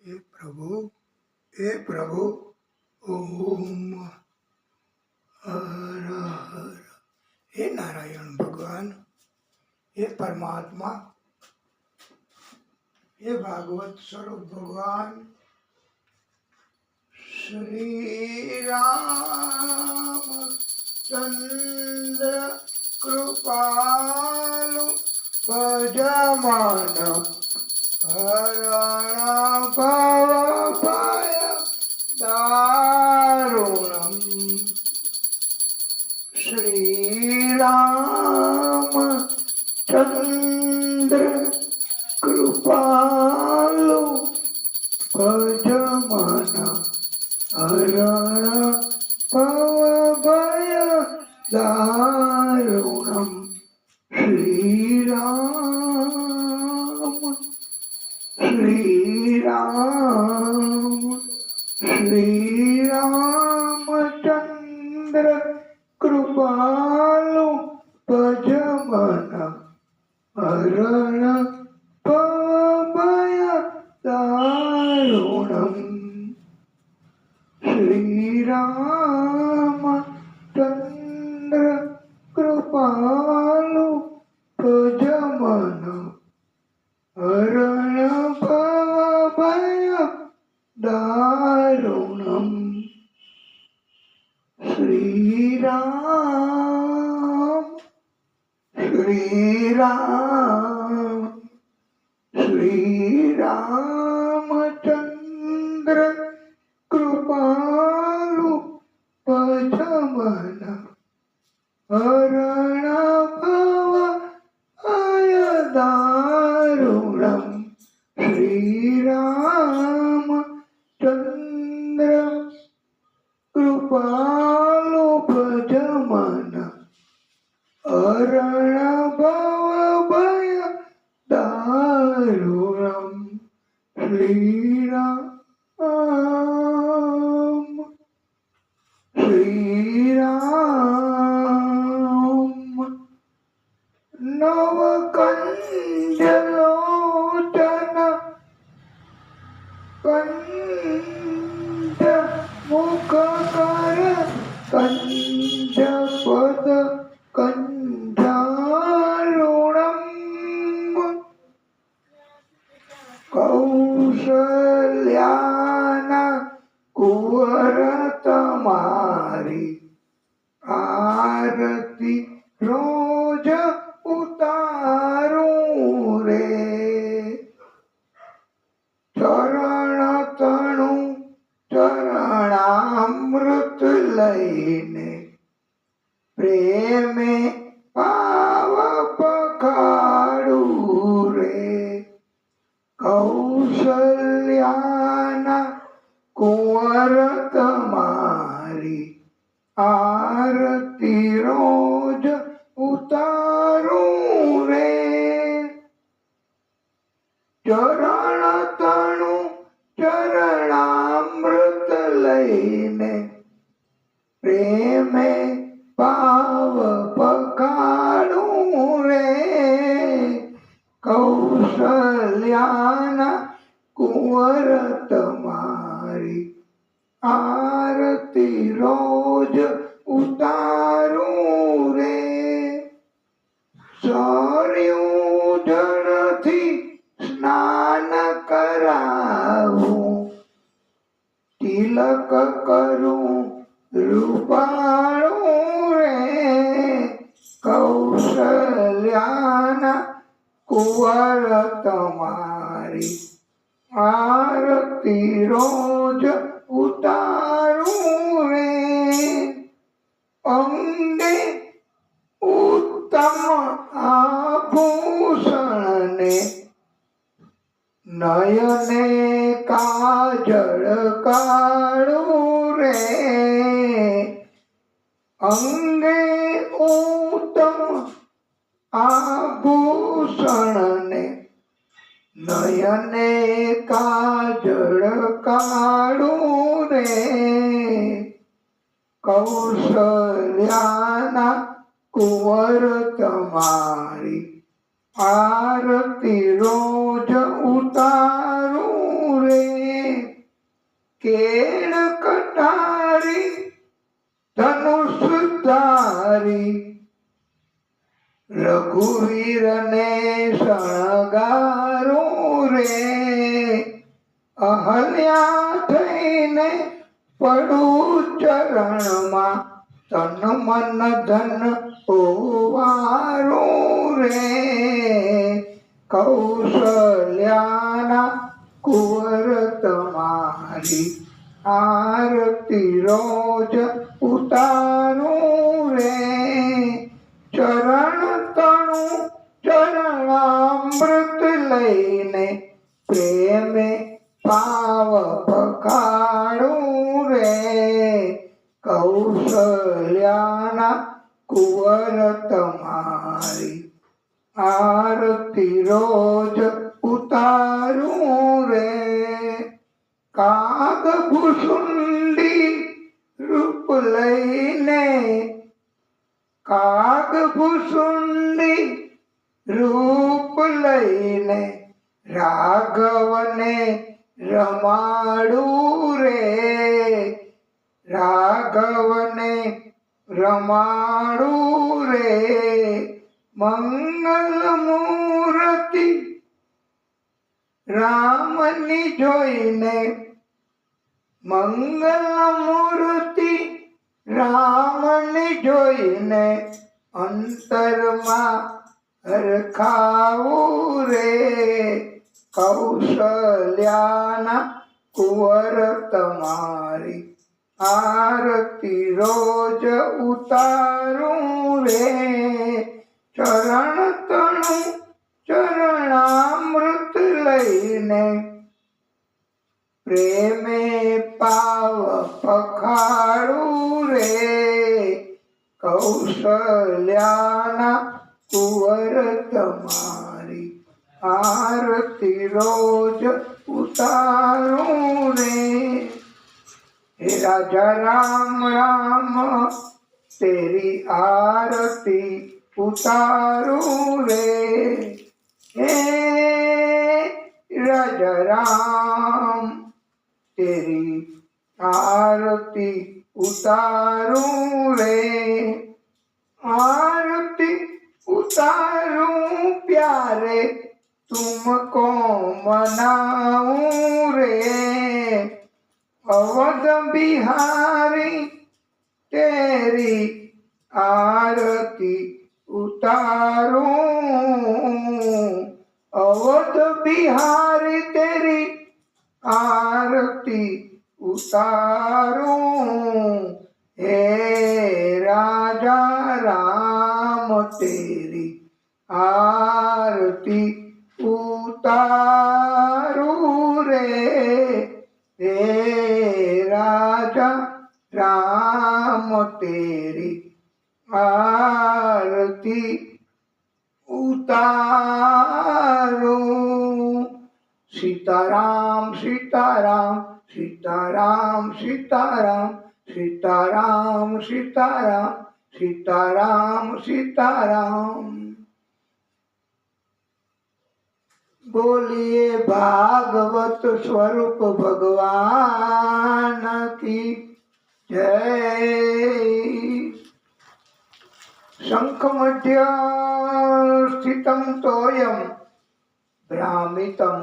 हे प्रभु ओम हर हर। हे नारायण भगवान, हे परमात्मा, हे भागवत स्वरूप भगवान श्री राम चंद्र कृपालु भजमान हरण भवभय दारुणम्। श्रीराम चंद्र कृपालु भजमान हरण भवभय दारुणम्। श्रीराम श्रीरामचंद्र कृपालु भजमान हरण भवभय दारुणम्। श्रीरामचंद्र कृपालु भजमान हरण भवभय दारुणम्। श्रीरामचंद्र कृपालु भजमान हरण भवभय दारुणम्। श्रीरामचंद्र कृपालु भजमान हरण भवभय दारुणम्। श्रीराम नवकंजलोचन कंज मुखकर कंजपद कंजारुणम्। कौशल्याना कुंवर तुम्हारी आरती रोज उतारूं रे। चरण तणु चरणामृत लईने प्रेमे पाव पखाड़ूं रे। कौशल्याना कुंवर तुम्हारी आरती रोज उतारूं रे। चरण तणु चरणामृत लईने प्रेमे पाव पखाड़ूं रे। कौशल्याना कुंवर तुम्हारी आरती रोज उतारूं रे। सरयू जलथी स्नान कराऊं तिलक करूं रूपाळूं रे। कौशल्याना कुंवर तुम्हारी आरती रोज उतारूं रे। अंगे उत्तम आभूषण ने नयने काजल काढूं रे। अंगे उत्तम आभूषण ने नयने काजल काढूं रे। कौशल्याना कुंवर तुम्हारी आरती रोज उतारूं रे। કેળ કટારી ધનુષધારી રઘુવીરને શણગારું રે અહલ્યા થઈને પડું ચરણમાં તન મન ધન ઓવારું રે કૌશલ્યાના કુંવર તમારી આરતી રોજ ઉતારું રે ચરણ તણું ચરણામૃત લઈને પ્રેમે પાવ પખાડું રે કૌશલ્યાના કુંવર તમારી આરતી રોજ ઉતારું રે કાગ ભૂસુંડી રૂપ લઈને કાગ ભૂસુંડી રૂપ લઈને રાઘવને રમાડું રે રાઘવને રમાડું રે મંગલ મૂર્તિ રામની જોઈને મંગલ મૂર્તિ રામની જોઈને અંતરમાં હરખાવું રે કૌશલ્યાના કુંવર તમારી આરતી રોજ ઉતારું રે ચરણ તણું ચરણામૃત લઈને પ્રેમે પાવ પખાડું રે કૌશલ્યાના કુંવર તમારી આરતી રોજ ઉતારું રે હે રાજા રામ રામ તેરી આરતી ઉતારું રે હે રાજા રામ तेरी आरती उतारूं रे आरती उतारूं प्यारे तुमको मनाऊं रे अवध बिहारी तेरी आरती उतारूं अवध बिहारी तेरी आरती उतारूं हे राजा राम तेरी आरती उतारूं रे हे राजा राम तेरी आरती उतारूं सीताराम सीताराम सीताराम सीताराम सीताराम सीताराम सीताराम सीताराम बोलिए भागवत स्वरूप भगवान की जय। शंख मध्य स्थितं तोयं भ्रामितं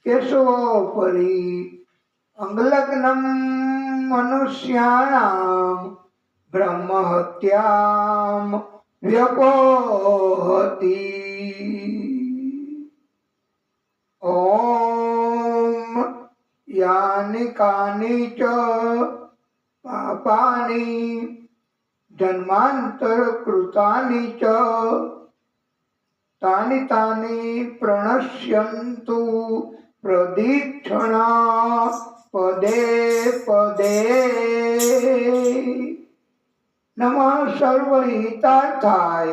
केशवोपरि अंगलग्नं मनुष्याणां ब्रह्महत्यां व्यपोहति। ओम यानि कानि च पापानि जन्मान्तरकृतानि च तानि तानि प्रणश्यन्तु प्रदीक्षणा पदे पदे। नमः सर्वहितार्थाय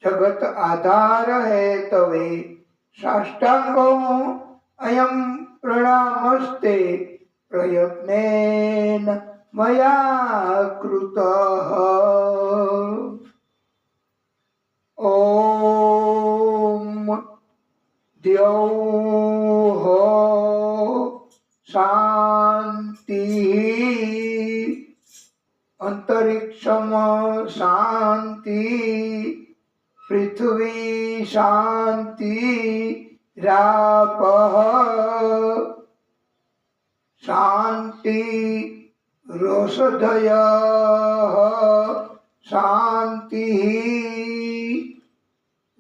जगत आधार है तवे साष्टांगो अयं प्रणामस्ते प्रयत्नेन मया कृतः। ओम द्यौः શાંતિઃ અંતરિક્ષમાં શાંતિ, પૃથ્વી શાંતિ, રાપઃ શાંતિ, રોષધયઃ શાંતિઃ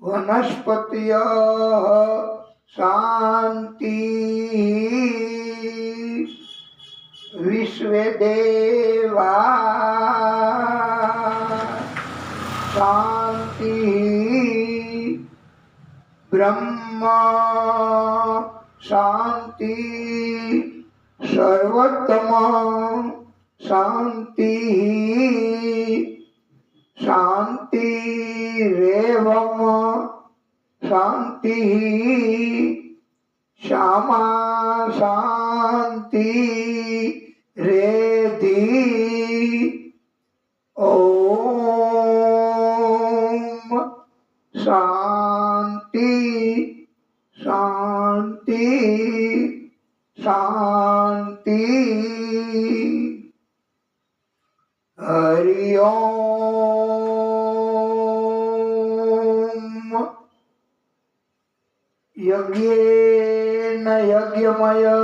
વનસ્પતયઃ શાંતિઃ વિશ્વે દેવા શાંતિઃ બ્રહ્મ શાંતિઃ સર્વોત્તમ શાંતિઃ શાંતિરેવમ શાંતિઃ શ્યામા શાંતિ રેધિ ઓમ શાંતિ શાંતિ શાંતિ હરિ ઓમ યજ્ઞેન યજ્ઞમય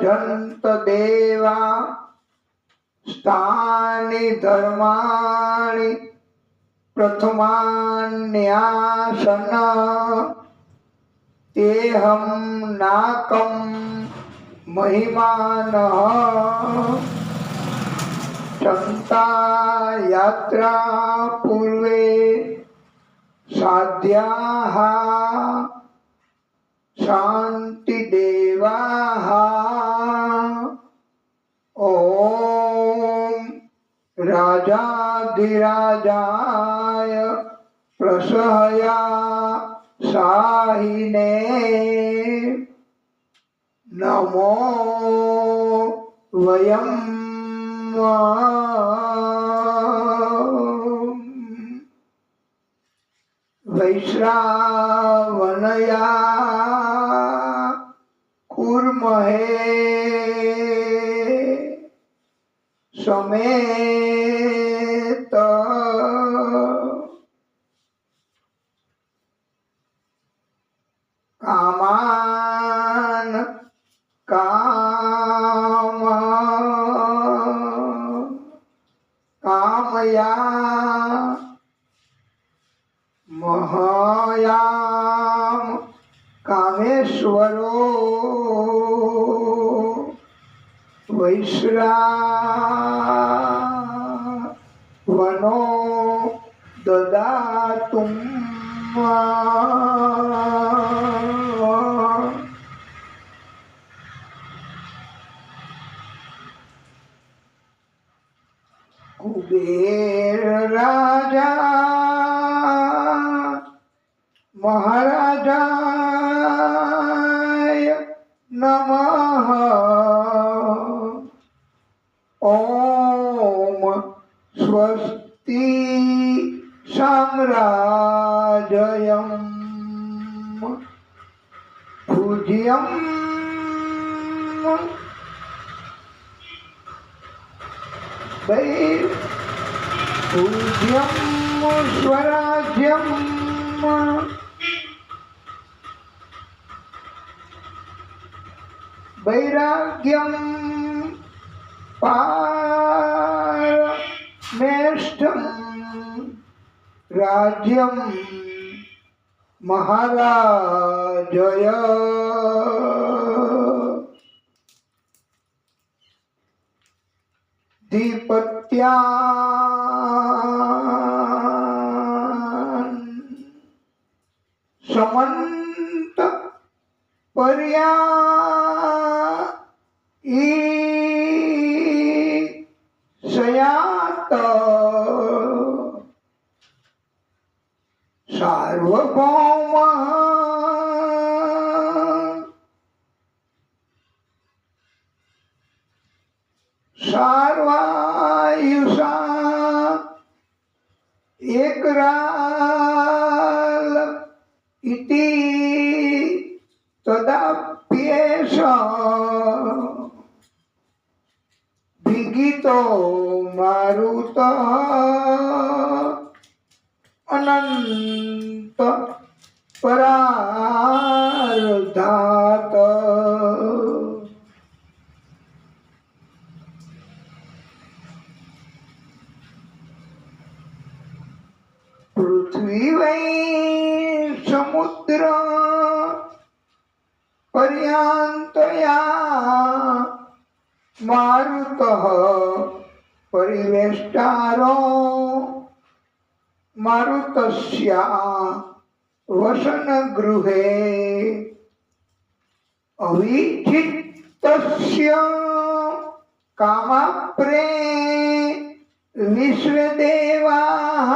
જંત દેવા સ્થાનિ ધર્માણિ પ્રથમાન્યાસન તેહમ નાકમ મહિમાનઃ ચંતા યાત્રા પૂર્વે સાધ્યાઃ શાંતિ દેવાઃ ઓમ રાજાધિરાજાય પ્રસહયા શાહિને નમો વયમ વૈશ્રાવણયા કુર્મહે સમેત કામાન કામયા મહાયામ કામેશ્વરો વૈશ્રાવણો દદાતુમ કુબેર રાજા મહારાજાય નમઃ ઓમ સ્વસ્તિ સામ્રાજ્યમ પૂજ્યમ પૂજ્યમ સ્વરાજ્યમ વૈરાગ્યમ પારમેષ્ઠમ રાજ્યમ મહારાજય દીપત્યાન સમંત પર્યા સયાત સાર્વભૌમ સાર્વાયુષા એકરાલ ઇતિ તદાપ્યેષ ગીતો મારુત અનંત પરાર્ધાત પૃથ્વી વૈ સમુદ્ર પર્યાંતયા મારુત પરિવેષ્ટારો મારુતસ્યા વસન ગૃહે અવિચિત્તસ્ય કામાપ્રે વિશ્વદેવાઃ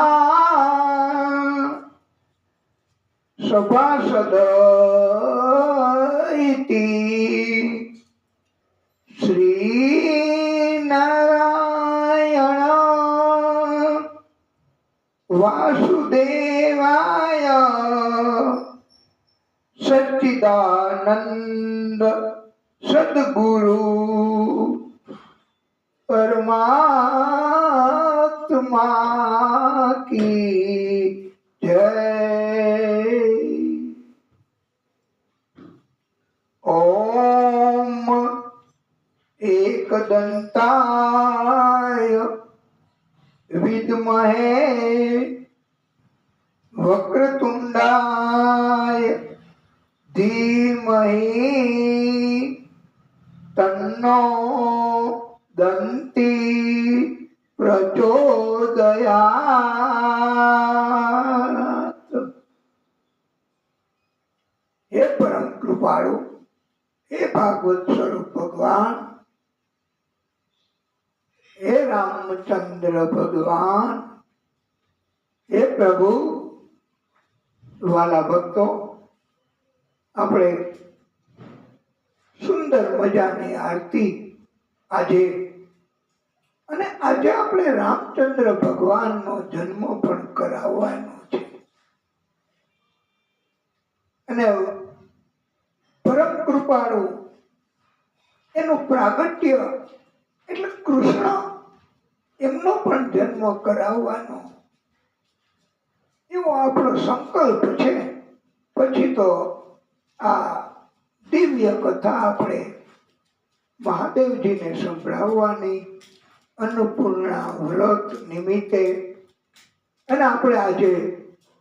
સભાસદ ઇતિ શ્રી નારાયણ વાસુદેવાય સચ્ચિદાનંદ સદ્ગુરુ પરમાત્મા કી જય. ઓમ एकदंताय विद्महे वक्रतुंडाय धीमहि तन्नो दंती प्रचोदयात्. हे परम कृपाळु, हे भागवत स्वरूप भगवान, हे रामचंद्र भगवान, हे प्रभु. વાલા ભક્તો, આપણે સુંદર મજાની આરતી આજે આપણે રામચંદ્ર ભગવાનનો જન્મ પણ કરાવવાનો છે. અને પરમ કૃપાળુ એનું પ્રાગટ્ય એટલે કૃષ્ણ, એમનો પણ જન્મ કરાવવાનો એવો આપણો સંકલ્પ છે. પછી તો આ દિવ્ય કથા આપણે મહાદેવજીને સંભળાવવાની અન્નપૂર્ણા વ્રત નિમિત્તે. અને આપણે આજે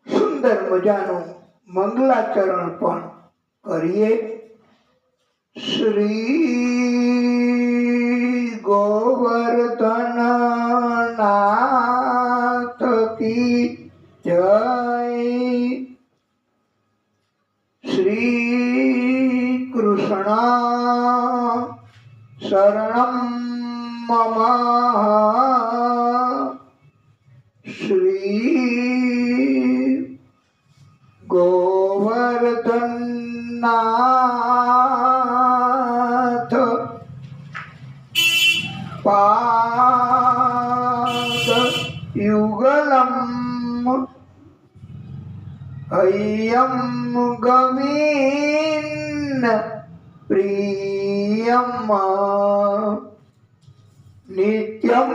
સુંદર મજાનું મંગલાચરણ પણ કરીએ. શ્રી ગોવર્ધન નાથ કી જય. શ્રી કૃષ્ણ શરણમ મમ. શ્રી ગોવર્ધન નાથ પાદ યુગલમ હૈયમ ગમીન પ્રિયમ નિત્યમ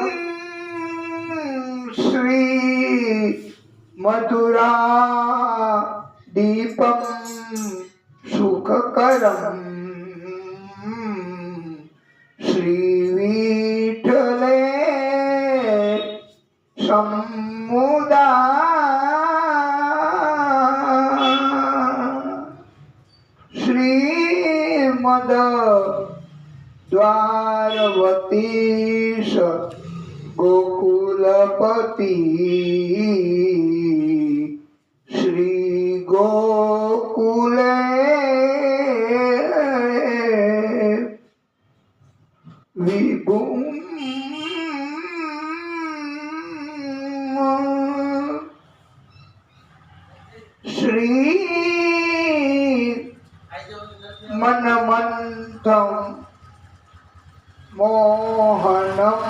શ્રી મધુરા દીપમ સુખકરમ શ્રી વિઠ્ઠલે સમુદા શ્રીમદ દ્વારવતીશ ગોકુલપતિ શ્રી ગોકુલે વિભુમ શ્રી મનમંથમ મોહનમ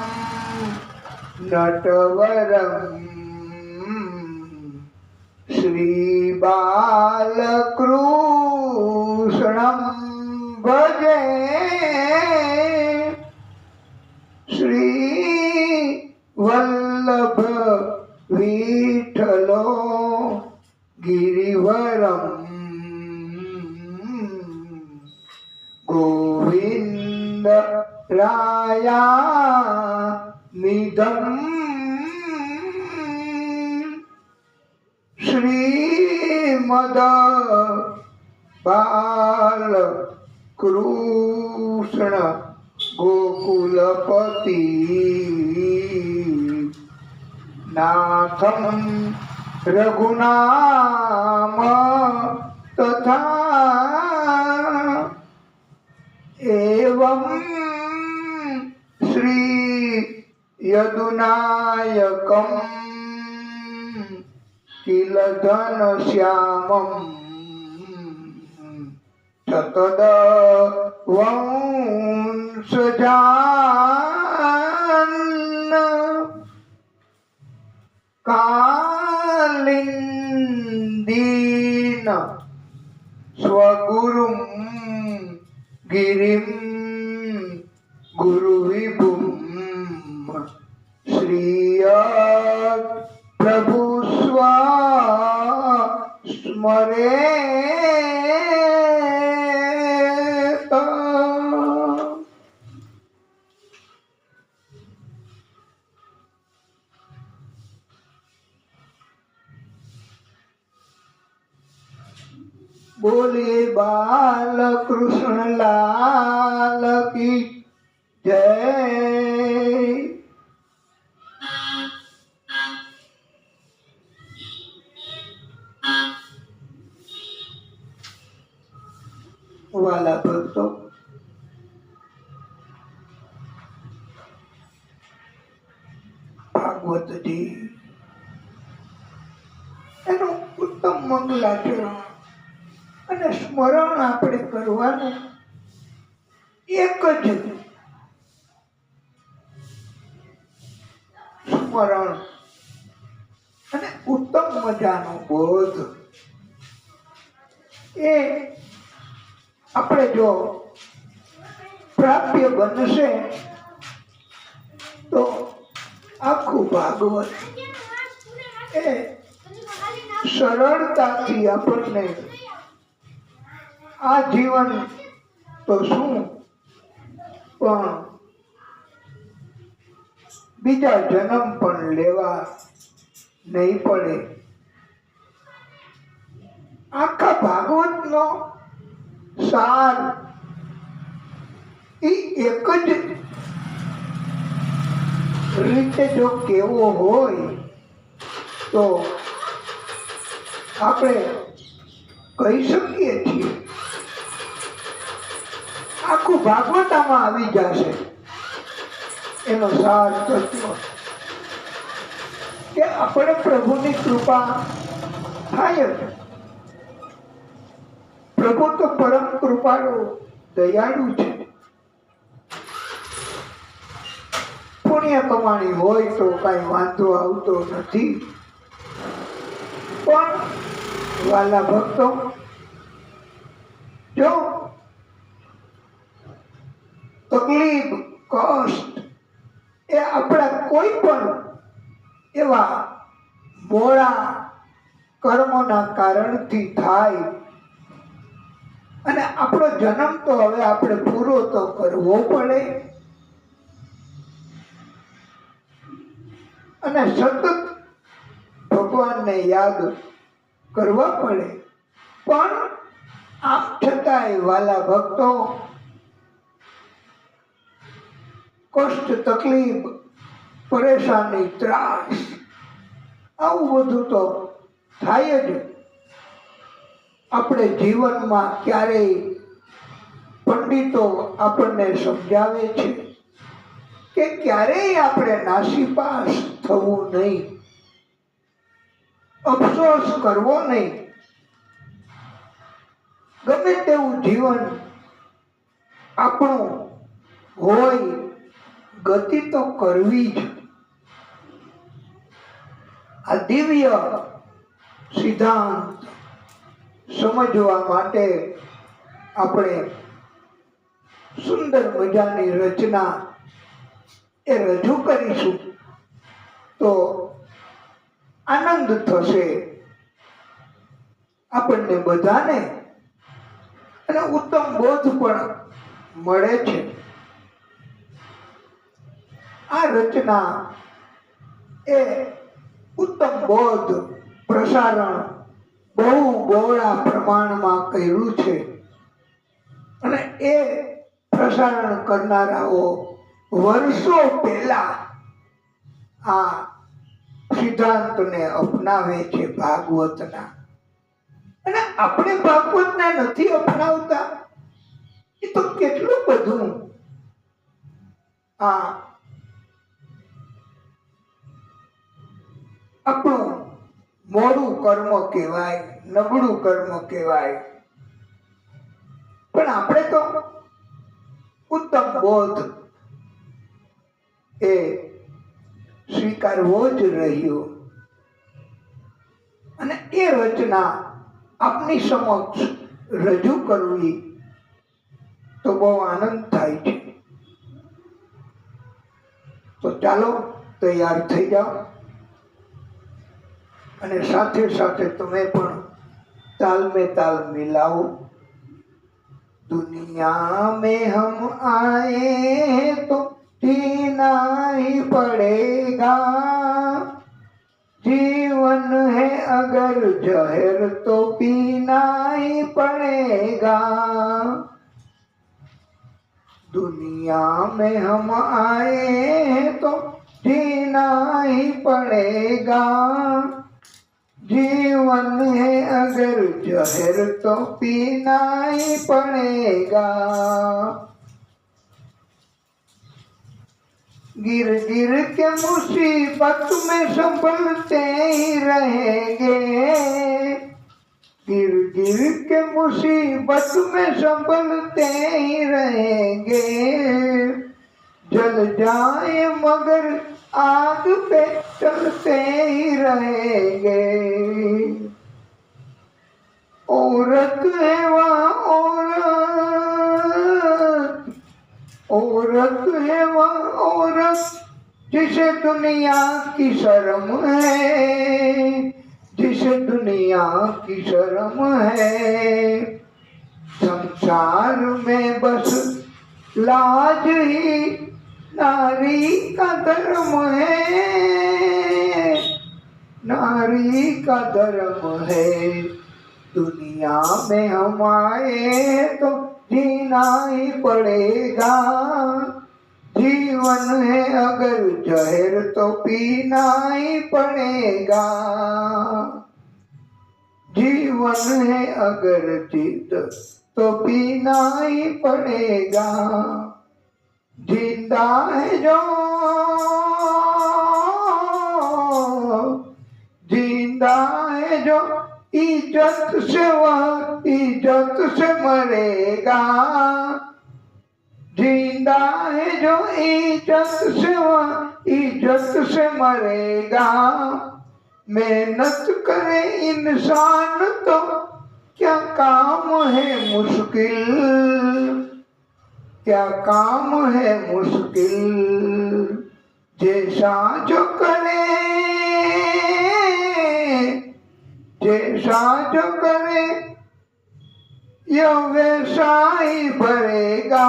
નટવરમ શ્રી બાલકૃષ્ણમ ભજે. શ્રી રાયા નિધમ શ્રીમદ બાલ કૃષ્ણ ગોકુલપતિ નાથમ રઘુનામ તથા એવં શ્રી યદુનાયકમ કિલ ધન શ્યામમ ચતદ વંશજાન કાલિંદીન સ્વગુરુમ ગિરિમ ગુરુવિભુમ શ્રીયદ પ્રભુ સ્મરે बोले बाल कृष्ण लाल की जय। वाला भक्तो भागवत जी एनु उत्तम मंगलाचरण અને સ્મરણ આપણે કરવાનું એક જ સ્મરણ અને ઉત્તમ મજાનો બોધ એ આપણે જો પ્રાપ્ય બનશે તો આખું ભાગવત એ સરળતાથી આપણને આ જીવન તો શું પણ બીજા જન્મ પણ લેવા નહીં પડે. આખા ભાગવતનો સાર એ એક જ રીતે જો કેવો હોય તો આપણે કહી શકીએ છીએ આખું ભાગવત આમાં આવી જશે. એનો સાર તત્વ કે આપણે પ્રભુની કૃપા થાય. પ્રભુ તો પરમ કૃપાળુ દયાળુ છે. પુણ્ય કમાણી હોય તો કઈ વાંધો આવતો નથી. પણ વાલા ભક્તો, જો તકલીફ કષ્ટ એ આપણા કોઈ પણ એવા મોડા કર્મોના કારણથી થાય અને આપણો જન્મ તો હવે આપણે પૂરો તો કરવો પડે અને સતત ભગવાનને યાદ કરવા પડે. પણ આમ છતાંય વાલા ભક્તો, કષ્ટ તકલીફ પરેશાની ત્રાસ આવું બધું તો થાય જ. આપણે જીવનમાં ક્યારેય પંડિતો આપણને સમજાવે છે કે ક્યારેય આપણે નાસીપાસ થવું નહીં, અફસોસ કરવો નહીં. ગમે તેવું જીવન આપણું હોય, ગતિ તો કરવી જ. આ દિવ્ય સિદ્ધાંત સમજવા માટે આપણે સુંદર મજાની રચના એ રજૂ કરીશું તો આનંદ થશે આપણને બધાને અને ઉત્તમ બોધ પણ મળે છે. આ રચના એ ઉત્તમ બોધ પ્રસારણ બહુ બહોળા પ્રમાણમાં કર્યું છે અને એ પ્રસારણ કરનારાઓ વર્ષો પહેલા આ સિદ્ધાંતને અપનાવે છે ભાગવતના. અને આપણે ભાગવતને નથી અપનાવતા એ તો કેટલું બધું આ આપણું મોડું કર્મ કહેવાય, નબળું કર્મ કહેવાય. પણ આપણે તો ઉત્તમ બોધ એ સ્વીકારવો જ રહ્યો અને એ રચના આપની સમક્ષ રજૂ કરવી તો બહુ આનંદ થાય છે. તો ચાલો તૈયાર થઈ જાઓ અને સાથે સાથે તમે પણ ताल में ताल मिलाओ. दुनिया में हम आए तो जीना ही पड़ेगा, जीवन है अगर जहर तो पीना ही पड़ेगा. दुनिया में हम आए तो जीना ही पड़ेगा, जीवन है अगर जहर तो पीना ही पड़ेगा. गिर गिर के मुसीबत में संभलते ही रहेंगे, गिर गिर के मुसीबत में संभलते ही रहेंगे. जल जाए मगर आग पे चलते ही रहेंगे. औरत है वहाँ औरत, औरत है वहाँ औरत जिसे दुनिया की शर्म है, जिसे दुनिया की शर्म है. संसार में बस लाज ही नारी का धर्म है, नारी का धर्म है. दुनिया में हम आए तो जीना ही पड़ेगा, जीवन है अगर जहर तो पीना ही पड़ेगा. जीवन है अगर जिद तो पीना ही पड़ेगा. जिंदा है जो, जिंदा है जो इज्जत से वह इज्जत से मरेगा. जिंदा है जो इज्जत से वह इज्जत से मरेगा. मेहनत करे इंसान तो क्या काम है मुश्किल, क्या काम है मुश्किल. जैसा जो करे, जैसा जो करे यह वैसा ही भरेगा.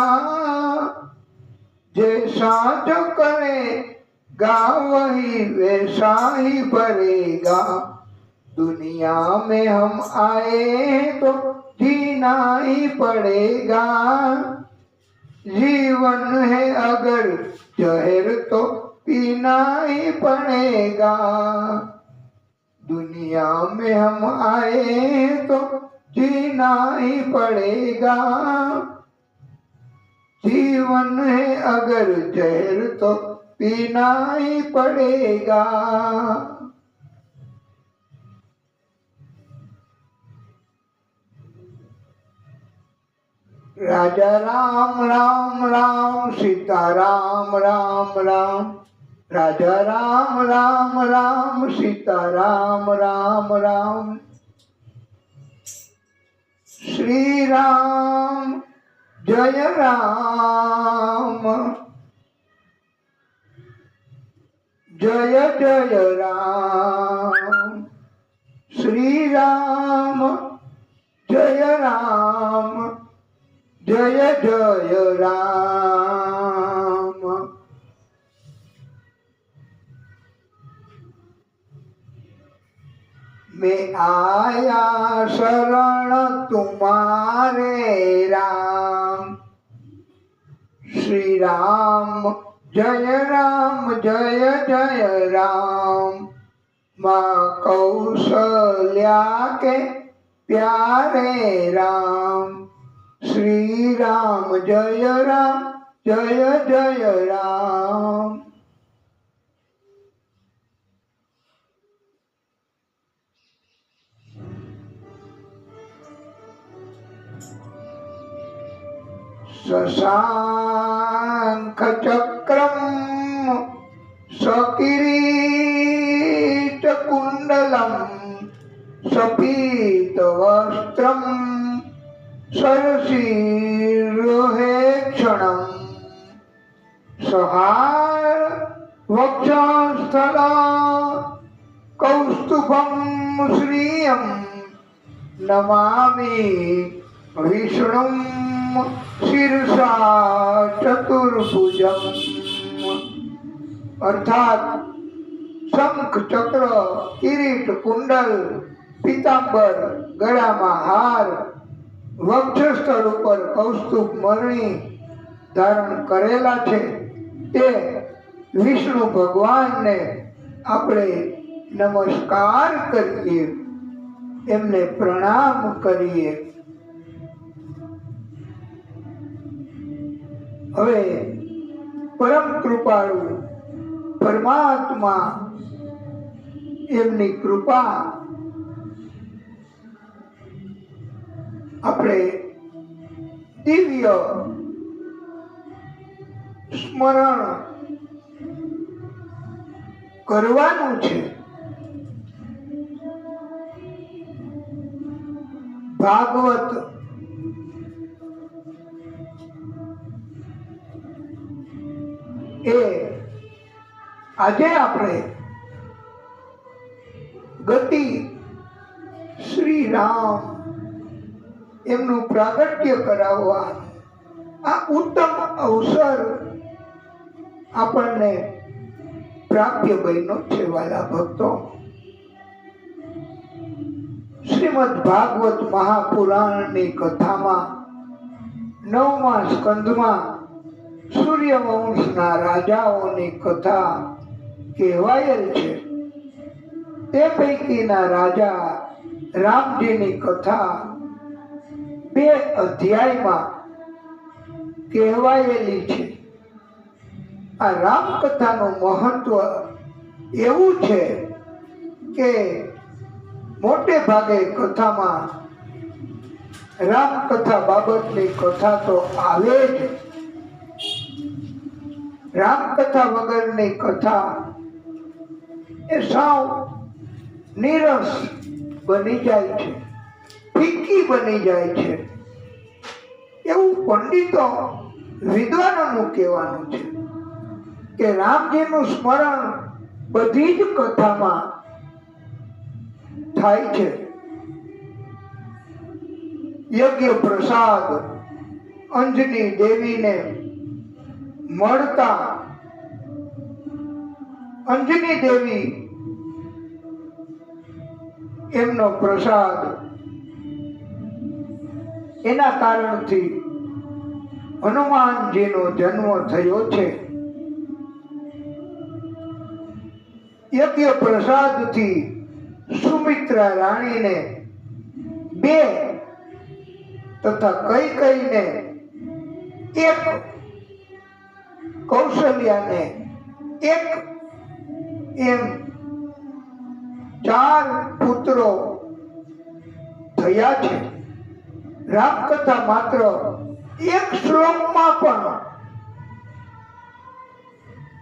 जैसा जो करेगा वही वैसा ही भरेगा. दुनिया में हम आए तो जीना ही पड़ेगा, जीवन है अगर जहर तो पीना ही पड़ेगा. दुनिया में हम आए तो जीना ही पड़ेगा, जीवन है अगर जहर तो पीना ही पड़ेगा. राजा राम राम राम, सीता राम राम राम. राजा राम राम राम, सीता राम राम राम. श्री राम जय राम, जय जय राम. श्री राम जय राम, जय जय राम. मैं आया शरण तुम्हारे राम। श्री राम जय जय राम। माँ कौशल्या के प्यारे राम। श्री राम जय जय राम। शशांक चक्रम सकिरीट कुंडलम सपीत वस्त्रम सरसीरुहेक्षणम सहार वक्षस्थल कौस्तुभम श्रियम नमामि विष्णुम शीर्षा चतुर्भुजम। अर्थात शंख चक्र किरीट कुंडल पीतांबर गळाમાં હાર વક્ષસ્થળ ઉપર કૌસ્તુભ મણી ધારણ કરેલા છે તે વિષ્ણુ ભગવાનને આપણે નમસ્કાર કરીએ, એમને પ્રણામ કરીએ। હવે પરમ કૃપાળુ પરમાત્મા એમની કૃપા આપણે દિવ્ય સ્મરણ કરવાનું છે। ભાગવત એ આજે આપણે ગતિ શ્રી રામ એમનું પ્રાગટ્ય કરાવવા આ ઉત્તમ અવસર આપણને પ્રાપ્ય બન્યો છે। વાલા ભક્તો, શ્રીમદ ભાગવત મહાપુરાણની કથામાં 9મા સ્કંદમાં સૂર્યવંશના રાજાઓની કથા કહેવાયેલ છે। તે પૈકીના રાજા રામજીની કથા 2 અધ્યાયમાં કહેવાયેલી છે। આ રામકથાનું મહત્વ એવું છે કે મોટે ભાગે કથામાં રામકથા બાબતની કથા તો આવે જ। રામકથા વગરની કથા એ સાવ નીરસ બની જાય છે, ફીકી બની જાય છે, એવું પંડિતો વિદ્વાનોનું કહેવાનું છે કે રામજીનું સ્મરણ બધી જ કથામાં થાય છે। યજ્ઞ પ્રસાદ અંજની દેવીને મળતા અંજની દેવી એમનો પ્રસાદ એના કારણથી હનુમાનજીનો જન્મ થયો છે। યજ્ઞ પ્રસાદથી સુમિત્રા રાણીને 2 તથા કૈકેયીને 1, કૌશલ્યાને 1 એમ 4 પુત્રો થયા છે। રામકથા માત્ર 1 શ્લોકમાં પણ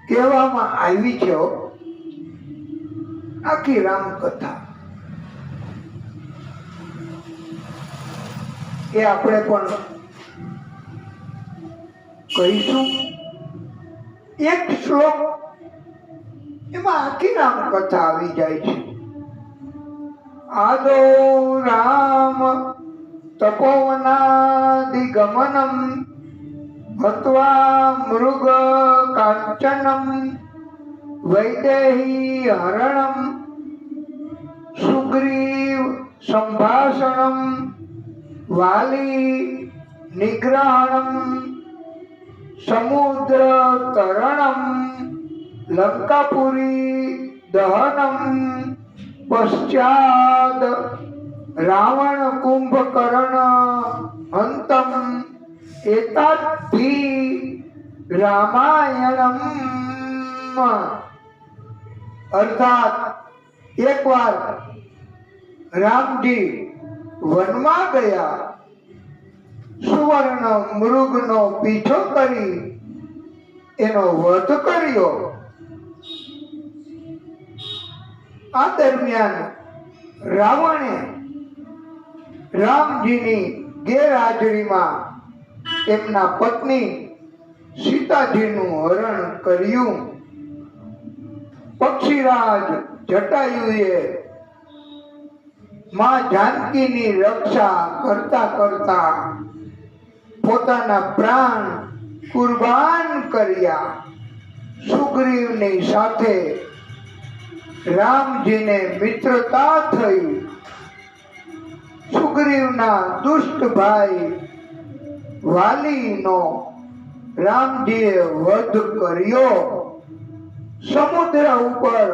કહેવામાં આવી છે। આખી રામકથા એ આપણે પણ કહીશું। 1 શ્લોક એમાં આખી રામકથા આવી જાય છે। આદો રામ તપોવનાદિગમનમ હત્વા મૃગ કાંચનમ વૈદેહી હરણમ સુગ્રીવ સંભાષણમ વાલી નિગ્રહણમ સમુદ્ર તરણમ લંકાપુરી દહનમ પશ્ચાદ રાવણ કુંભકર્ણ હંતમ એતાદ્ધિ રામાયણમ. અર્થાત એકવાર રામજી વનમાં ગયા, સુવર્ણ મૃગનો પીછો કરી એનો વધ કર્યો. આ દરમિયાન રાવણે રામજીની ગેરહાજરીમાં એમના પત્ની સીતાજીનું હરણ કર્યું. પક્ષીરાજ જટાયુએ માં જાનકીની રક્ષા કરતા કરતા પોતાના પ્રાણ કુરબાન કર્યા. સુગ્રીવની સાથે રામજીને મિત્રતા થઈ. સુગ્રીવના દુષ્ટ ભાઈ વાલીનો રામજીએ વધ કર્યો. સમુદ્ર ઉપર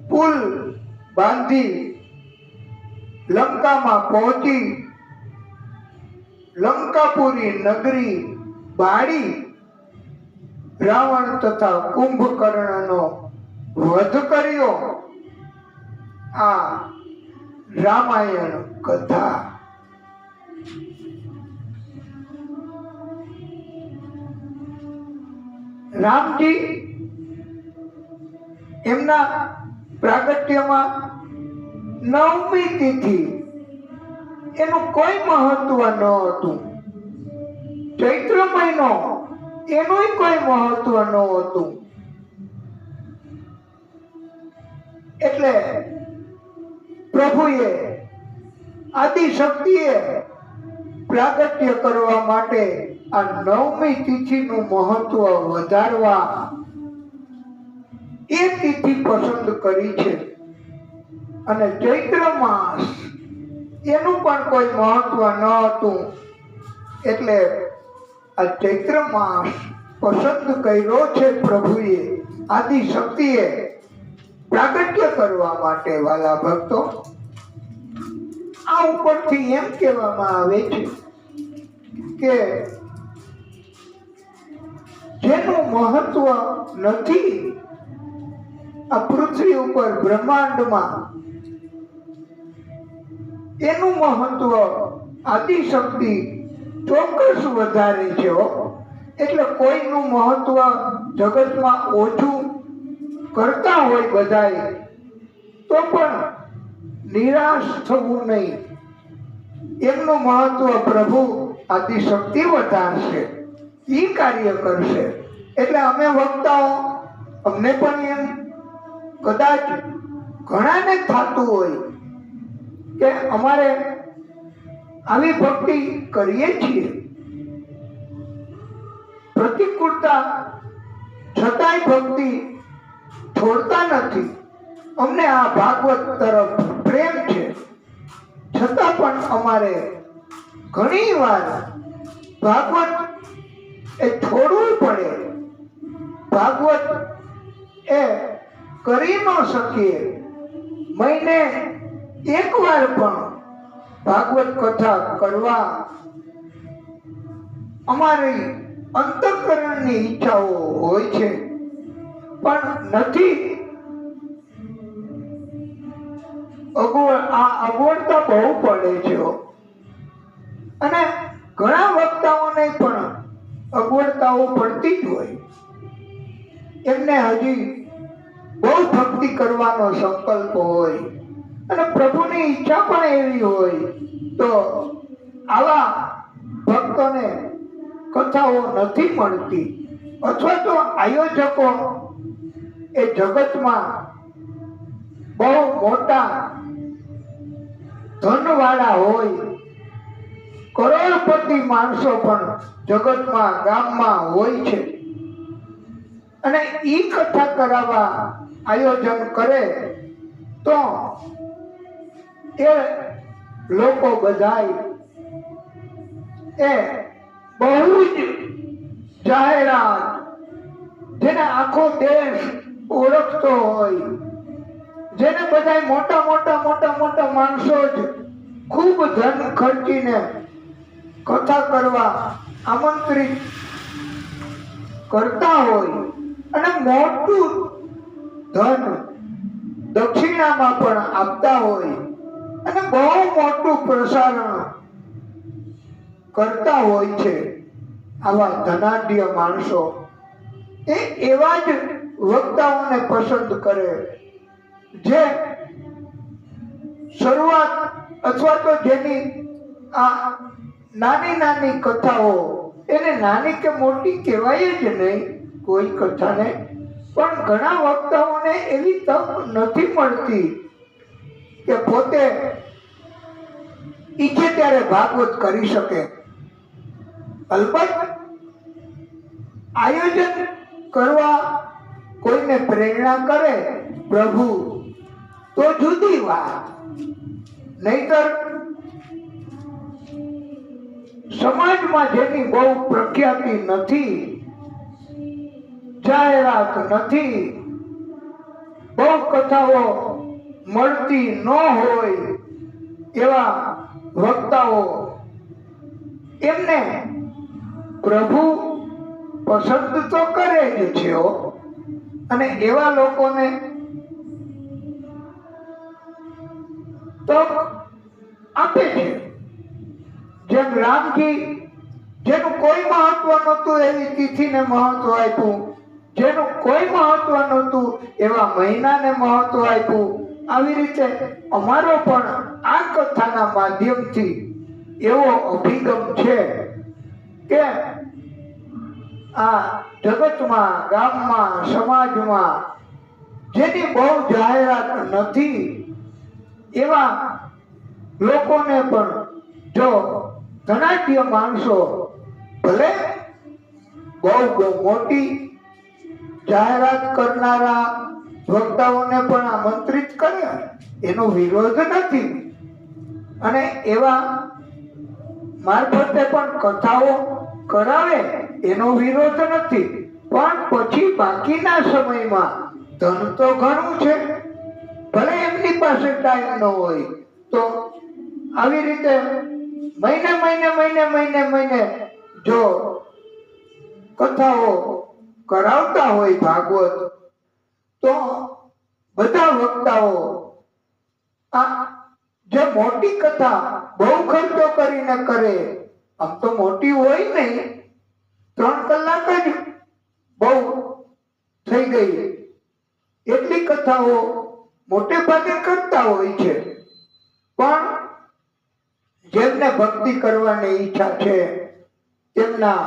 પુલ બાંધી લંકામાં પહોંચી લંકાપુરી નગરી બાળી રાવણ તથા કુંભકર્ણનો વધ કર્યો. આ રામાયણ કથા. રામજી એમના પ્રાગટ્યમાં 9મી તિથિ એનું કોઈ મહત્વ ન હતું. ચૈત્ર મહિનો એનું કોઈ મહત્વ ન હતું. એટલે પ્રભુએ આદિશક્તિએ પ્રાગટ્ય કરવા માટે આ 9મી તિથિનું મહત્વ વધારવા એ તિથિ પસંદ કરી છે. અને ચૈત્ર માસ એનું પણ કોઈ મહત્વ ન હતું. એટલે આ ચૈત્ર માસ પસંદ કર્યો છે પ્રભુએ, આદિશક્તિએ પ્રાગટ્ય કરવા માટે. વાલા ભક્તો, આ ઉપરથી એમ કહેવામાં આવે છે કે જેનું મહત્વ નથી આ પૃથ્વી ઉપર બ્રહ્માંડમાં, એનું મહત્વ આદિશક્તિ ચોક્કસ વધારે છે. એટલે કોઈનું મહત્વ જગતમાં ઓછું કરતા હોય બધાય તો પણ નિરાશ થવું નહીં. એમનું મહત્વ પ્રભુ આદિશક્તિ વધારશે, ઈ કાર્ય કરશે. એટલે અમે વક્તાઓ, અમને પણ એમ કદાચ ઘણાને થતું હોય કે અમારે આવી ભક્તિ કરીએ છીએ, પ્રતિકૂળતા છતાંય ભક્તિ છોડતા નથી. અમને આ ભાગવત તરફ પ્રેમ છે, છતાં પણ અમારે ઘણી વાર ભાગવત એ છોડવું પડે. ભાગવત એ કરી ન શકીએ. મહિને એકવાર પણ ભાગવત કથા કરવા અમારી અંતઃકરણની ઈચ્છાઓ હોય છે, પણ નથી. આ અગવડતા બહુ પડે છે. અને ઘણા વક્તાઓને પણ અગવડતાઓ પડતી જ હોય. એમને હજી બહુ ભક્તિ કરવાનો સંકલ્પ હોય અને પ્રભુની ઈચ્છા પણ એવી હોય, તો આવા ભક્તોને કથાઓ નથી મળતી. અથવા તો આયોજકો એ જગતમાં બહુ મોટા ધનવાળા હોય, કરોડપતિ માણસો પણ જગતમાં ગામમાં હોય છે. અને ઈ કથા કરાવવા આયોજન કરે તો એ લોકો બધાય એ બહુ જ જાહેરાત, જેને આખો દેશ ઓળખતો હોય, જેને બધા મોટા મોટા મોટા મોટા માણસો જ ખૂબ ધન ખર્ચીને કથા કરવા આમંત્રિત કરતા હોય અને મોટું ધન દક્ષિણામાં પણ આપતા હોય અને બહુ મોટું પ્રસારણ કરતા હોય છે. આવા ધનાઢ્ય માણસો એ એવા જ વક્તાઓને પસંદ કરે જે શરૂઆત અથવા તો જેની આ નાની નાની કથાઓ, એને નાની કે મોટી કહેવાય જ નહીં કોઈ કથાને, પણ ઘણા વક્તાઓને એવી તક નથી મળતી કે પોતે ઈચ્છે ત્યારે ભાગવત કરી શકે. અલબત્ત આયોજન કરવા કોઈને પ્રેરણા કરે પ્રભુ તો જુદી વાત, નહીતર સમાજમાં જેની બહુ પ્રખ્યાતિ નથી, જાહેરાત નથી, બહુ કથાઓ મળતી ન હોય એવા વક્તાઓ, એમને પ્રભુ પસંદ તો કરે જ છે અને એવા લોકોને તક આપે છે. જેમ રામજી, જેનું કોઈ મહત્વ નહોતું એવી તિથિને મહત્વ આપ્યું, જેનું કોઈ મહત્વ નહોતું એવા મહિનાને મહત્વ આપ્યું. આવી રીતે અમારો પણ આ કથાના માધ્યમથી એવો અભિગમ છે કે આ જગતમાં, ગામમાં, સમાજમાં જેની બહુ જાહેરાત નથી એવા લોકોને પણ જો ધનાઢ્ય માણસો ભલે બહુ મોટી જાહેરાત કરનારા વક્તાઓને પણ આમંત્રિત કરે એનો વિરોધ નથી, અને એવા મારફતે પણ કથાઓ કરાવે એનો વિરોધ નથી, પણ પછી બાકીના સમયમાં ધન તો ઘણું છે, ભલે એમની પાસે ટાઈમ ન હોય તો આવી રીતે મહિને મહિને મહિને મહિને મહિને જો કથાઓ કરાવતા હોય ભાગવત, તો બધા વક્તાઓ આ જે મોટી કથા બહુ ખર્ચો કરીને કરે, આમ તો મોટી હોય નહીં, 3 કલાક જ બહુ થઈ ગઈ એટલી કથાઓ મોટે ભાગે કરતા હોય છે. પણ જેમને ભક્તિ કરવાની ઈચ્છા છે તેમના,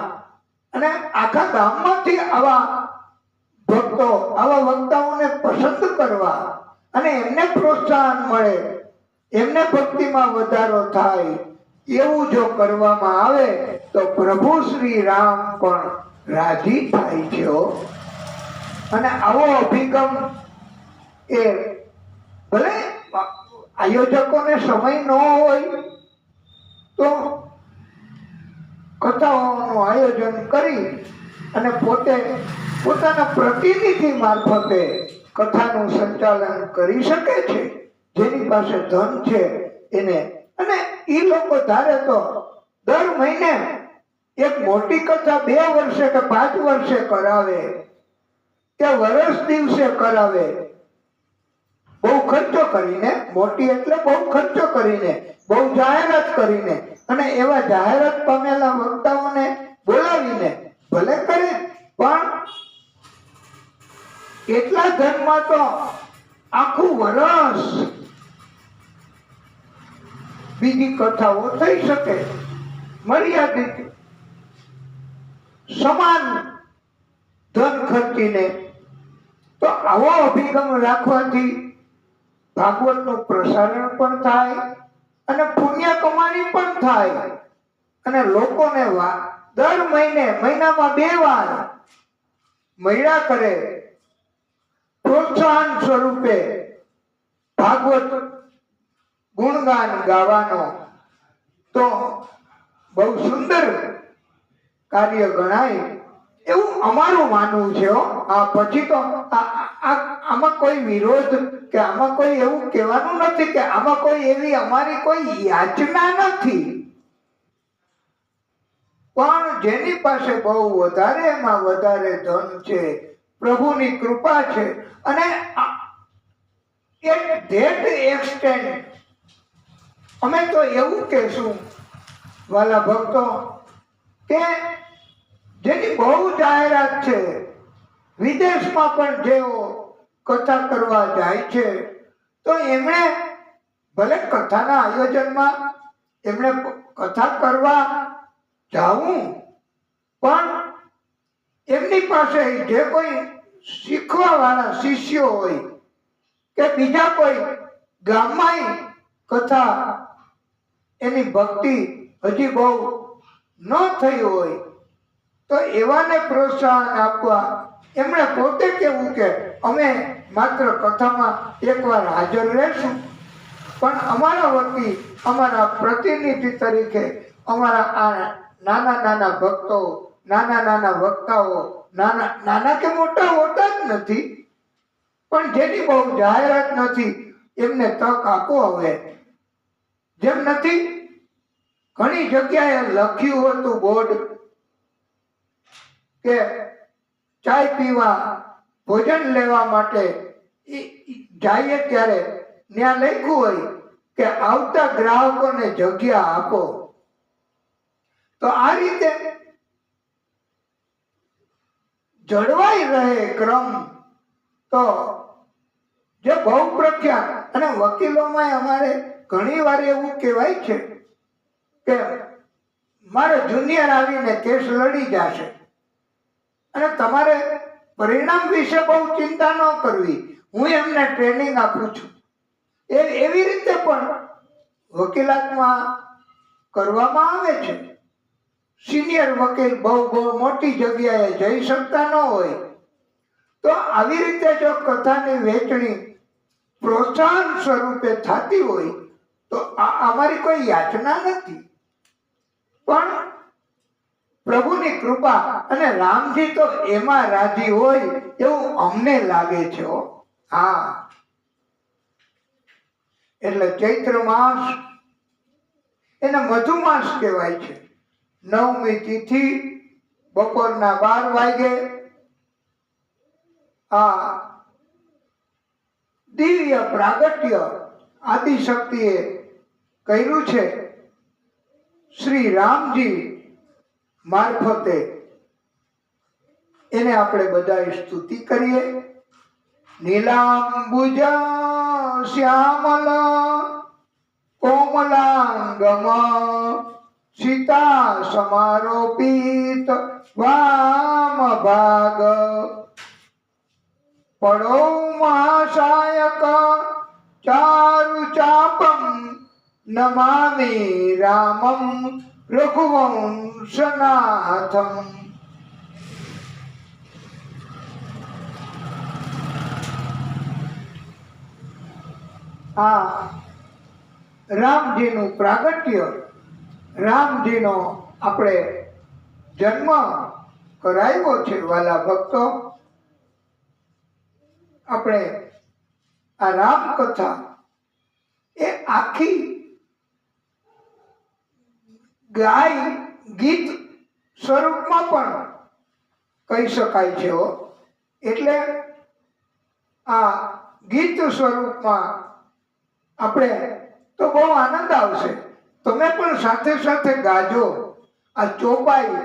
અને આખા ગામમાંથી આવા ભક્તો, આવા વક્તાઓને પસંદ કરવા અને એમને પ્રોત્સાહન મળે, એમને ભક્તિમાં વધારો થાય, એવું જો કરવામાં આવે તો પ્રભુ શ્રી રામ પણ રાજી થાય છે. અને આવો અભિગમ એ ભલે આયોજકોને સમય ન હોય તો કથાઓનું આયોજન કરી અને પોતે પોતાના પ્રતિનિધિ મારફતે કથાનું સંચાલન કરી શકે છે. જેની પાસે ધન છે એને, અને એ લોકો ધારે તો દર મહિને એક મોટી કથા 2 વર્ષે કે 5 વર્ષે કરાવે કે વર્ષ દિવસે કરાવે, બહુ ખર્ચો કરીને, મોટી એટલે બહુ ખર્ચો કરીને, બહુ જાહેરાત કરીને, અને એવા જાહેરાત પામેલા વક્તાઓને બોલાવીને ભલે કરે, પણ એટલા ધનમાં તો આખું વર્ષ બીજી કથાઓ થઈ શકે, મર્યાદિત સમાન ધન ખર્ચીને. તો આવો અભિગમ રાખવાથી ભાગવતનું પ્રસારણ પણ થાય અને પુણ્ય કમાણી પણ થાય, અને લોકોને દર મહિનામાં 2 વાર મળ્યા કરે, પ્રોત્સાહન સ્વરૂપે ભાગવત ગુણગાન ગાવાનો તો બહુ સુંદર કાર્ય ગણાય એવું અમારું માનવું છે હો. આ પછી તો આમાં કોઈ વિરોધ કે આમાં કોઈ એવું કહેવાનું નથી કે આમાં કોઈ એવી અમારી કોઈ યાચના નથી, પણ જેની પાસે બહુ વધારે એમાં વધારે ધન છે, પ્રભુની કૃપા છે, અને એટ ધેટ એક્સટેન્ટ અમે તો એવું કહેશું વાલા ભક્તો કે જેની બહુ જાહેરાત છે, વિદેશમાં પણ જેઓ કથા કરવા જાય છે તો એમણે ભલે કથાના આયોજનમાં એમણે કથા કરવા જાવું, પણ એમની પાસે જે કોઈ શીખવા વાળા શિષ્યો હોય કે બીજા કોઈ ગામમાં કથા એની ભક્તિ હજી બહુ ન થઈ હોય તો એવાને પ્રોત્સાહન આપવા એમણે પોતે કેવું કે અમે માત્ર કથામાં એકવાર હાજર રહેશું, પણ અમારા વતી અમારા પ્રતિનિધિ તરીકે અમારા આ નાના નાના ભક્તો, નાના નાના વક્તાઓ, નાના કે મોટા હોતા જ નથી, પણ જેની બહુ જાહેરાત નથી એમને તક આપો. હવે જેમ નથી ઘણી જગ્યાએ લખ્યું હતું બોર્ડ કે ચાય પીવા, ભોજન લેવા માટે જઈએ ત્યારે ત્યાં લખ્યું હોય કે આવતા ગ્રાહકોને જગ્યા આપો. તો આ રીતે જળવાઈ રહે ક્રમ. તો જે બહુ પ્રખ્યાત અને વકીલોમાં અમારે ઘણી વાર એવું કહેવાય છે કે મારો જુનિયર આવીને કેસ લડી જશે અને તમારે પરિણામ વિશે બહુ ચિંતા ન કરવી, હું એમને ટ્રેનિંગ આપું છું. એવી રીતે પણ વકીલાતમાં કરવામાં આવે છે. સિનિયર વકીલ બહુ મોટી જગ્યાએ જઈ શકતા ન હોય તો આવી રીતે જો કથાની વહેંચણી પ્રોત્સાહન સ્વરૂપે થતી હોય તો અમારી કોઈ યાચના નથી, પણ પ્રભુની કૃપા અને રામજી તો એમાં રાજી હોય એવું અમને લાગે છે. હા, એટલે ચૈત્ર માસ એને મધુમાસ કહેવાય છે. 9મી તિથિ બપોરના 12 વાગે આ દિવ્ય પ્રાગટ્ય આદિશક્તિએ કર્યું છે. શ્રી રામજી મારફતે એને આપણે બધા સ્તુતિ કરીએ. નીલાંબુજ શ્યામલ કોમલાંગમ સીતા સમારોપિત વામ ભાગ પડો મહાશાયક ચારુ ચાપમ નમામિ રામમ રઘુવંશનાથમ. આ રામજીનું પ્રાગટ્ય, રામજીનો આપણે જન્મ કરાવ્યો છે વાલા ભક્તો. આપણે આ રામકથા એ આખી ગાય ગીત સ્વરૂપમાં પણ કહી શકાય છે. એટલે આ ગીત સ્વરૂપમાં આપણે તો બહુ આનંદ આવશે. તમે પણ સાથે સાથે ગાજો. આ ચોપાઈ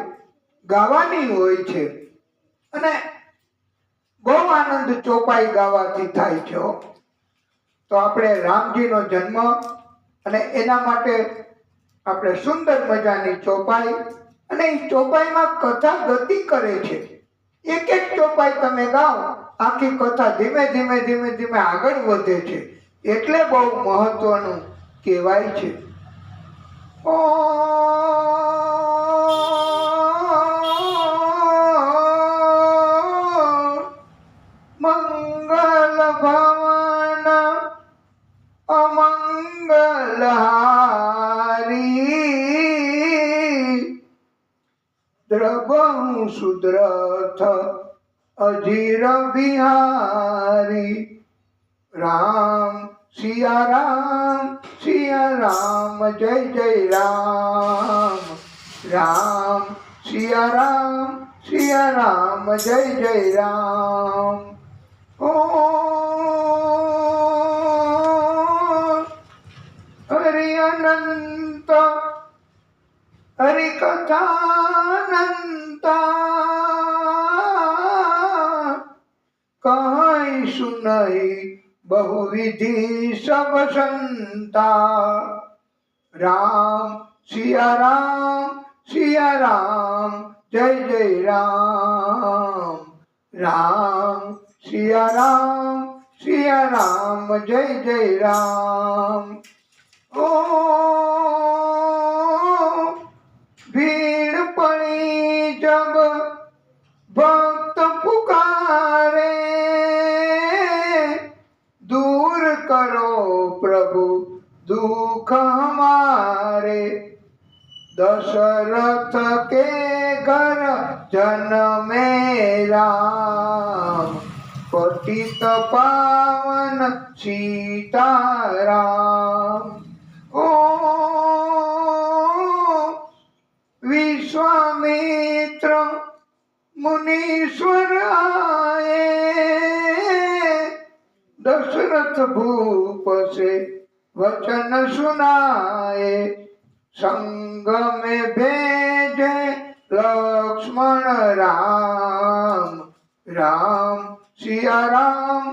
ગાવાની હોય છે અને બહુ આનંદ ચોપાઈ ગાવાથી થાય છે. તો આપણે રામજીનો જન્મ અને એના માટે આપણે સુંદર મજાની ચોપાઈ, અને એ ચોપાઈમાં કથા ગતિ કરે છે. એક એક ચોપાઈ તમે ગાઓ, આખી કથા ધીમે ધીમે ધીમે ધીમે આગળ વધે છે. એટલે બહુ મહત્વનું કહેવાય છે. ઓ મંગલ ભવન અમંગલ रबहु सुदरथ अजीर बिहारी। राम सिया राम जय जय राम। राम सिया राम जय जय राम। ओ हरि अनंत हरि कथानंता कहीं सुनहि बहुविधि सब संता। राम सिया राम जय जय राम। राम सिया राम जय जय राम। ओ भीड़ पड़ी जब भक्त पुकारे, दूर करो प्रभु दुख हमारे। दशरथ के घर जन्मे राम, पतित पावन सीताराम। ओ विश्वामित्र मुनीश्वर आए, दशरथ भूप से वचन सुनाए। संग में भेजे लक्ष्मण राम। राम सिया राम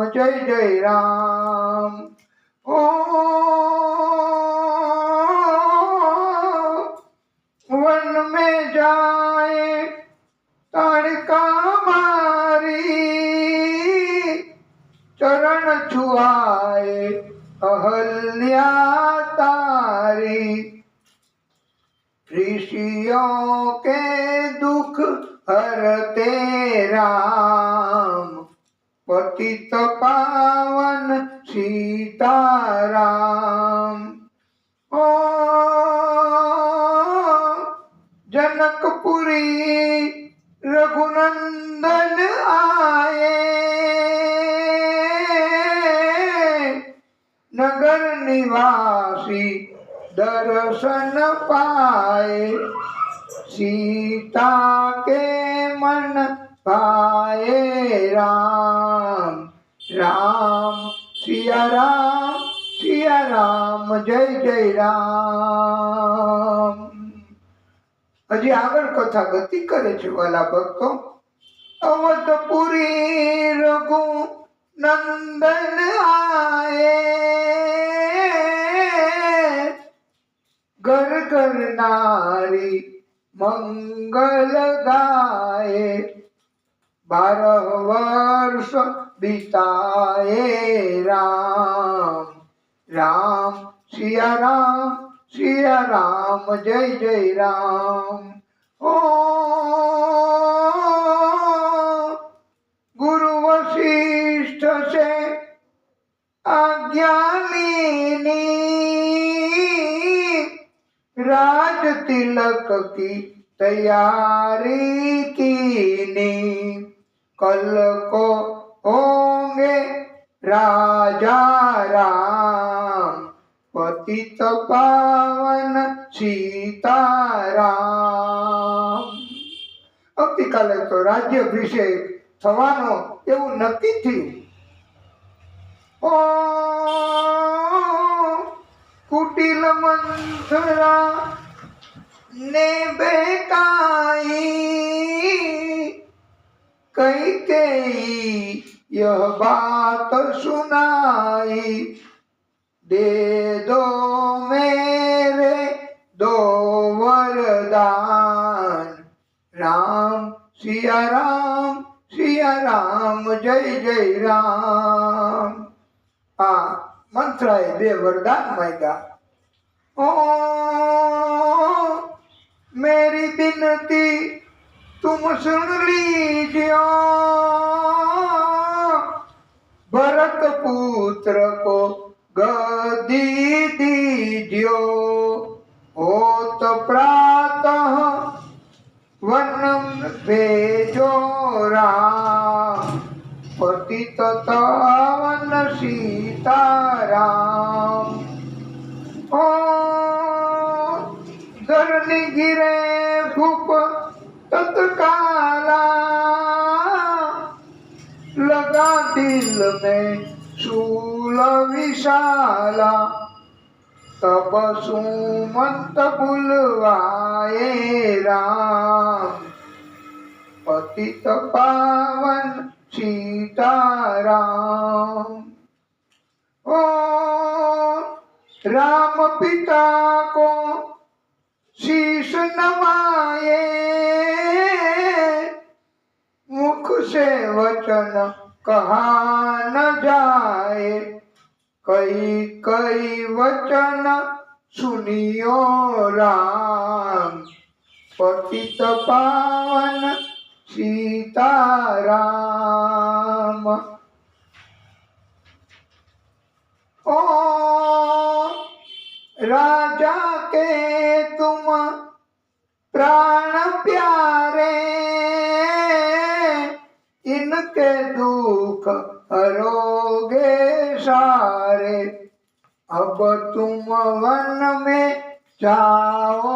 जय जय राम। ओ वन में जाए ताड़का मारी, चरण छुआए अहल्या तारी। ऋषियों के दुख हरते राम, पतित पावन सीताराम। ओ जनकपुरी रघुनंदन आए, नगर निवासी दर्शन पाए। सीता के मन पाए राम। राम सिया राम जय जय राम। हजी आगळ कथा गति करे छे वाला भक्तो। अवधपुरी रघु नंदन आए, घर घर नारी मंगल गाए। 12 वर्ष बिताए राम। राम सिया राम जय जय राम। ओ गुरु वशिष्ठ से आज्ञा लीनी, राज तिलक की तैयारी कीनी। कल को होंगे राजा राम, पतित पावन सीताराम। આવતીકાલે તો રાજ્યાભિષેક થવાનો એવું નક્કી થયું. ઓ कुटिल मंथरा ने बेकाई, कई यह बात सुनाई। दे दो मेरे 2 वरदान, राम सिया राम जय जय राम। मंत्राए 2 वरदान मांगा। ओ मेरी विनती तुम सुन लीजियो, भरत पुत्र को गद्दी दीजियो। हो तो प्रातः भेजो राम, पतित पावन सीताराम। ओ धरनी गिरे भूप तत्काला, लगा दिल में शूल विशाला। तब सुमंत बुलवाए राम, पतित पावन सीताराम। ओ राम पिता को शीश नवाए, मुख से वचन कहा न जाए। कई कई वचन सुनियो राम, पतित पावन सीताराम। ओ राजा के तुम प्राण प्यारे, इनके दुख हरोगे सारे। अब तुम वन में जाओ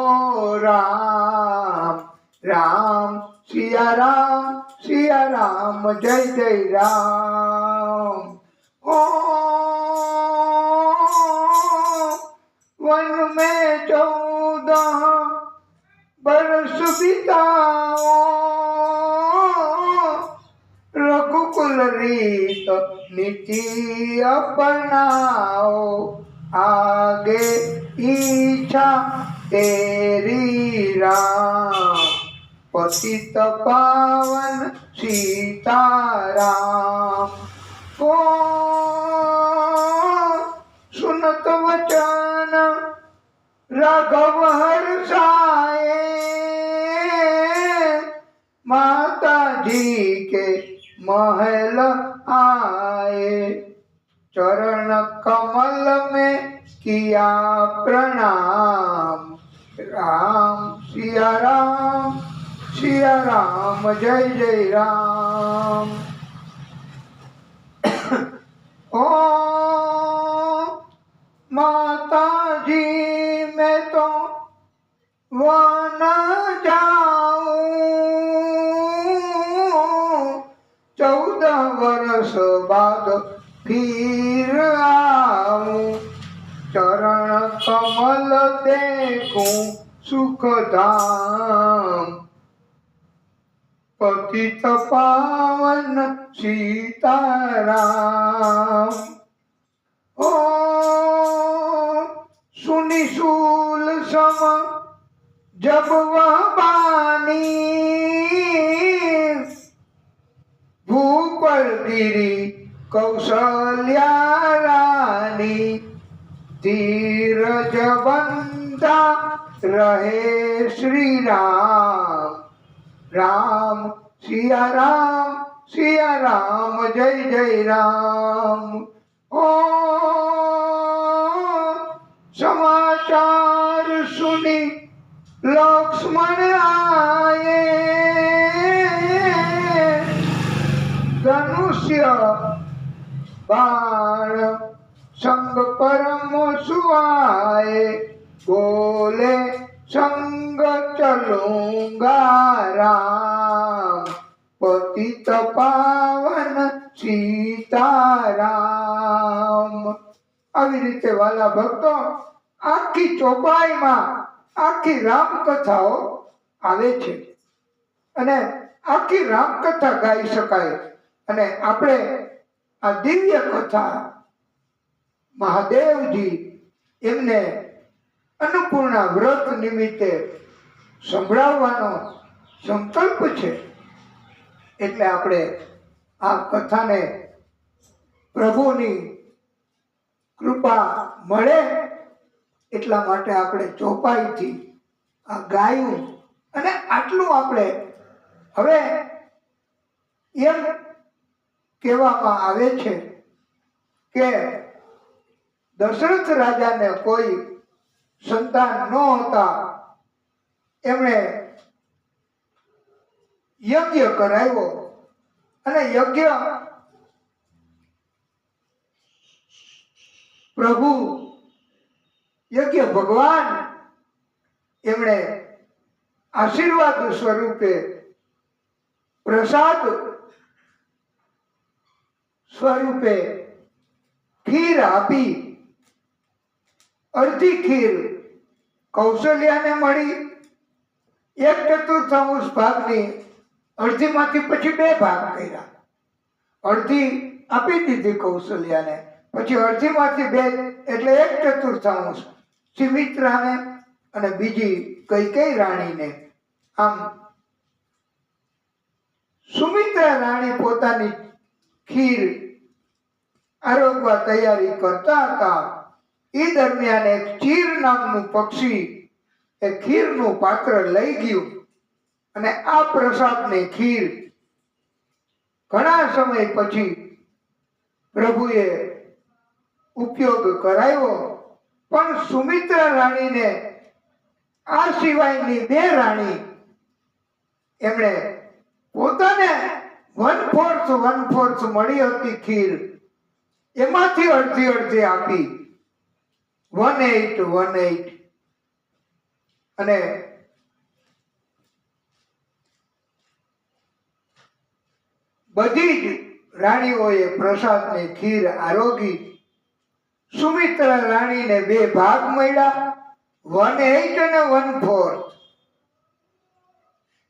राम, राम सिया राम जय जय राम। ओ वन में 14 बरस बिताओ, रघुकुल रीत नीति अपनाओ। आगे इच्छा तेरी राम, पतित पावन सीताराम। ओ सुनत वचन राघव हर्षाए, माता जी के महल आए। चरण कमल में किया प्रणाम, राम सिया राम जय जय राम। ओ माता जी मैं तो वन जाऊं, 14 वर्ष बाद फिर आऊं। चरण कमल देखूं सुख धाम, पतित पावन सीताराम। ओ सुनी शूल सम जब वह बानी, भूपर गिरी कौशल्या रानी। धीरज बंधा रहे श्री राम, राम सिया राम जय जय राम। ओ समाचार सुनी लक्ष्मण आए, धनुष्य बाण संग परम सुआए। बोले संग चलूंगा राम, पतित पावन सीताराम। આવી રીતે વાલા ભક્તો આખી ચોપાઈમાં આખી રામકથાઓ આવે છે અને આખી રામકથા ગાઈ શકાય। અને આપણે આ દિવ્ય કથા મહાદેવજી એમને અન્નપૂર્ણા વ્રત નિમિત્તે સંભળાવવાનો સંકલ્પ છે, એટલે આપણે આ કથાને પ્રભુની કૃપા મળે એટલા માટે આપણે ચોપાઈથી આ ગાયું। અને આટલું આપણે હવે એમ કહેવામાં આવે છે કે દશરથ રાજાને કોઈ સંતાન ન હતા, એમણે યજ્ઞ કરાવ્યો અને યજ્ઞ પ્રભુ યજ્ઞ ભગવાન એમણે આશીર્વાદ સ્વરૂપે પ્રસાદ સ્વરૂપે ખીર આપી. અડધી ખીર કૌશલ્યાને મળી, 1/4 ભાગની અડધીમાંથી પછી 2 ભાગ કર્યા. અડધી આપી દીધી કૌશલ્યાને, પછી અડધીમાંથી 2 એટલે 1/4 સુમિત્રાને અને બીજી કૈકેયી રાણીને. આમ સુમિત્રા રાણી પોતાની ખીર આરોગવા તૈયારી કરતા હતા. એ દરમિયાન એક ચીર નામનું પક્ષી એ ખીરનું પાત્ર લઈ ગયું અને આ પ્રસાદની ખીર ઘણા સમય પછી પ્રભુએ ઉપયોગ કરાવ્યો. પણ સુમિત્રા રાણીને આ સિવાયની 2 રાણી એમણે પોતાને 1/4 મળી હતી ખીર, એમાંથી અડધી આપી. 1/8 અને બધી જ રાણીઓએ પ્રસાદની ખીર આરોગી. સુમિત્રા રાણીને 2 ભાગ મળ્યા, 1/8 અને 1/4.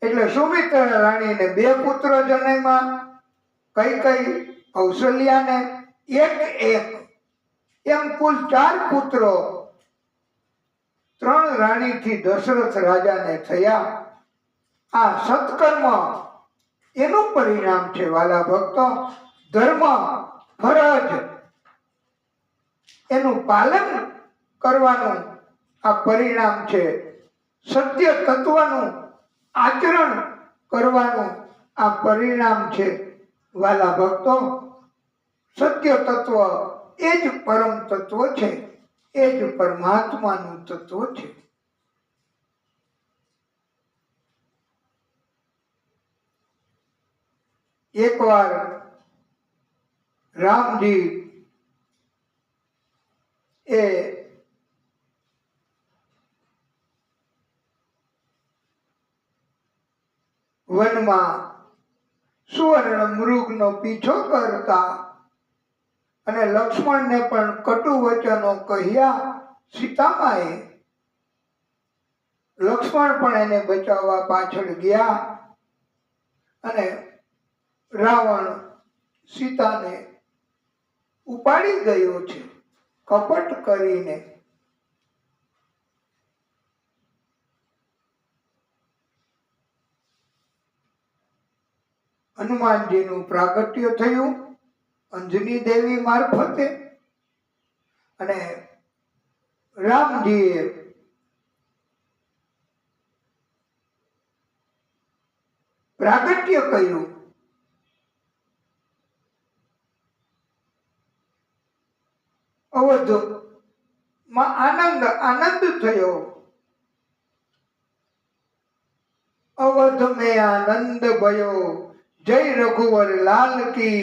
એટલે સુમિત્રા રાણીને 2 પુત્ર જન્મ્યા, કૈકેયી કૌશલ્યાને 1/1. એમ કુલ 4 પુત્રો 3 રાણીથી દશરથ રાજાને થયા. આ સત્કર્મ એનું પરિણામ છે વાલા ભક્તો. ધર્મ ફરજ એનું પાલન કરવાનું આ પરિણામ છે. સત્ય તત્વનું આચરણ કરવાનું આ પરિણામ છે વાલા ભક્તો. સત્ય તત્વ એ જ પરમ તત્વ છે, એ જ પરમાત્માનું તત્વ છે. એકવાર રામજી એ વનમાં સુવર્ણ મૃગનો પીછો કરતા અને લક્ષ્મણને પણ કટુ વચનો કહ્યા સીતામાએ. લક્ષ્મણ પણ એને બચાવવા પાછળ ગયા અને રાવણ સીતાને ઉપાડી ગયો છે કપટ કરીને. હનુમાનજીનું પ્રાગટ્ય થયું અંજની દેવી મારફતે અને રામજીએ પ્રાગટ્ય કર્યું. અવધમાં આનંદ થયો. અવધ में आनंद भयो, जय रघुवर लाल की.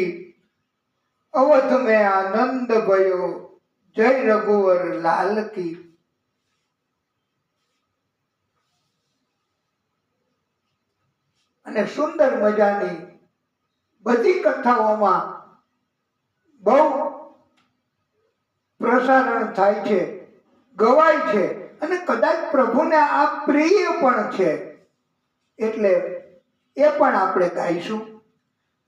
अवध में आनंद भयो, जय रघुवर लाल की. અને સુંદર મજાની બધી કથાઓમાં બહુ પ્રસારણ થાય છે, ગવાય છે અને કદાચ પ્રભુને આ પ્રિય પણ છે, એટલે એ પણ આપણે ગાઈશું.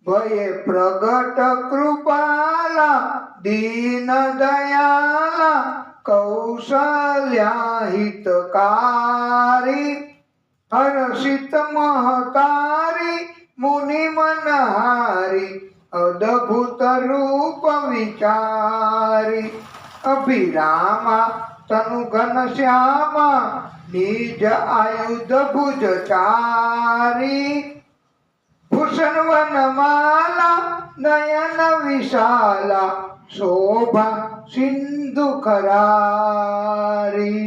ભયે પ્રગટ કૃપાલા દીન દયાલા કૌશલ્યા હિતકારી હર્ષિત મહતારી મુનિ મનહારી અદભુત રૂપ વિચારી અભિરામા તનુ ઘન શ્યામા નિજ આયુધ ભુજ ચારી ભૂષણ વનમાલા નયન વિશાલા શોભા સિંધુ ખરારી.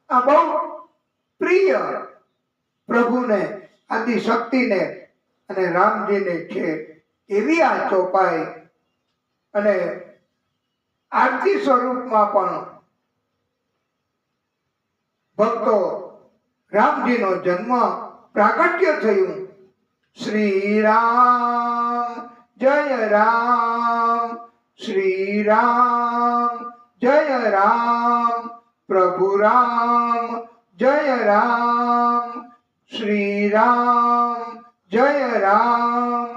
આ બહુ પ્રિય પ્રભુને આદિ શક્તિને અને રામજીને છે એવી આ ચોપાઈ. અને આરતી સ્વરૂપમાં પણ ભક્તો રામજીનો જન્મ પ્રાગટ્ય થયું. શ્રી રામ જય રામ, શ્રી રામ જય રામ, પ્રભુ રામ જય રામ, શ્રી રામ જય રામ,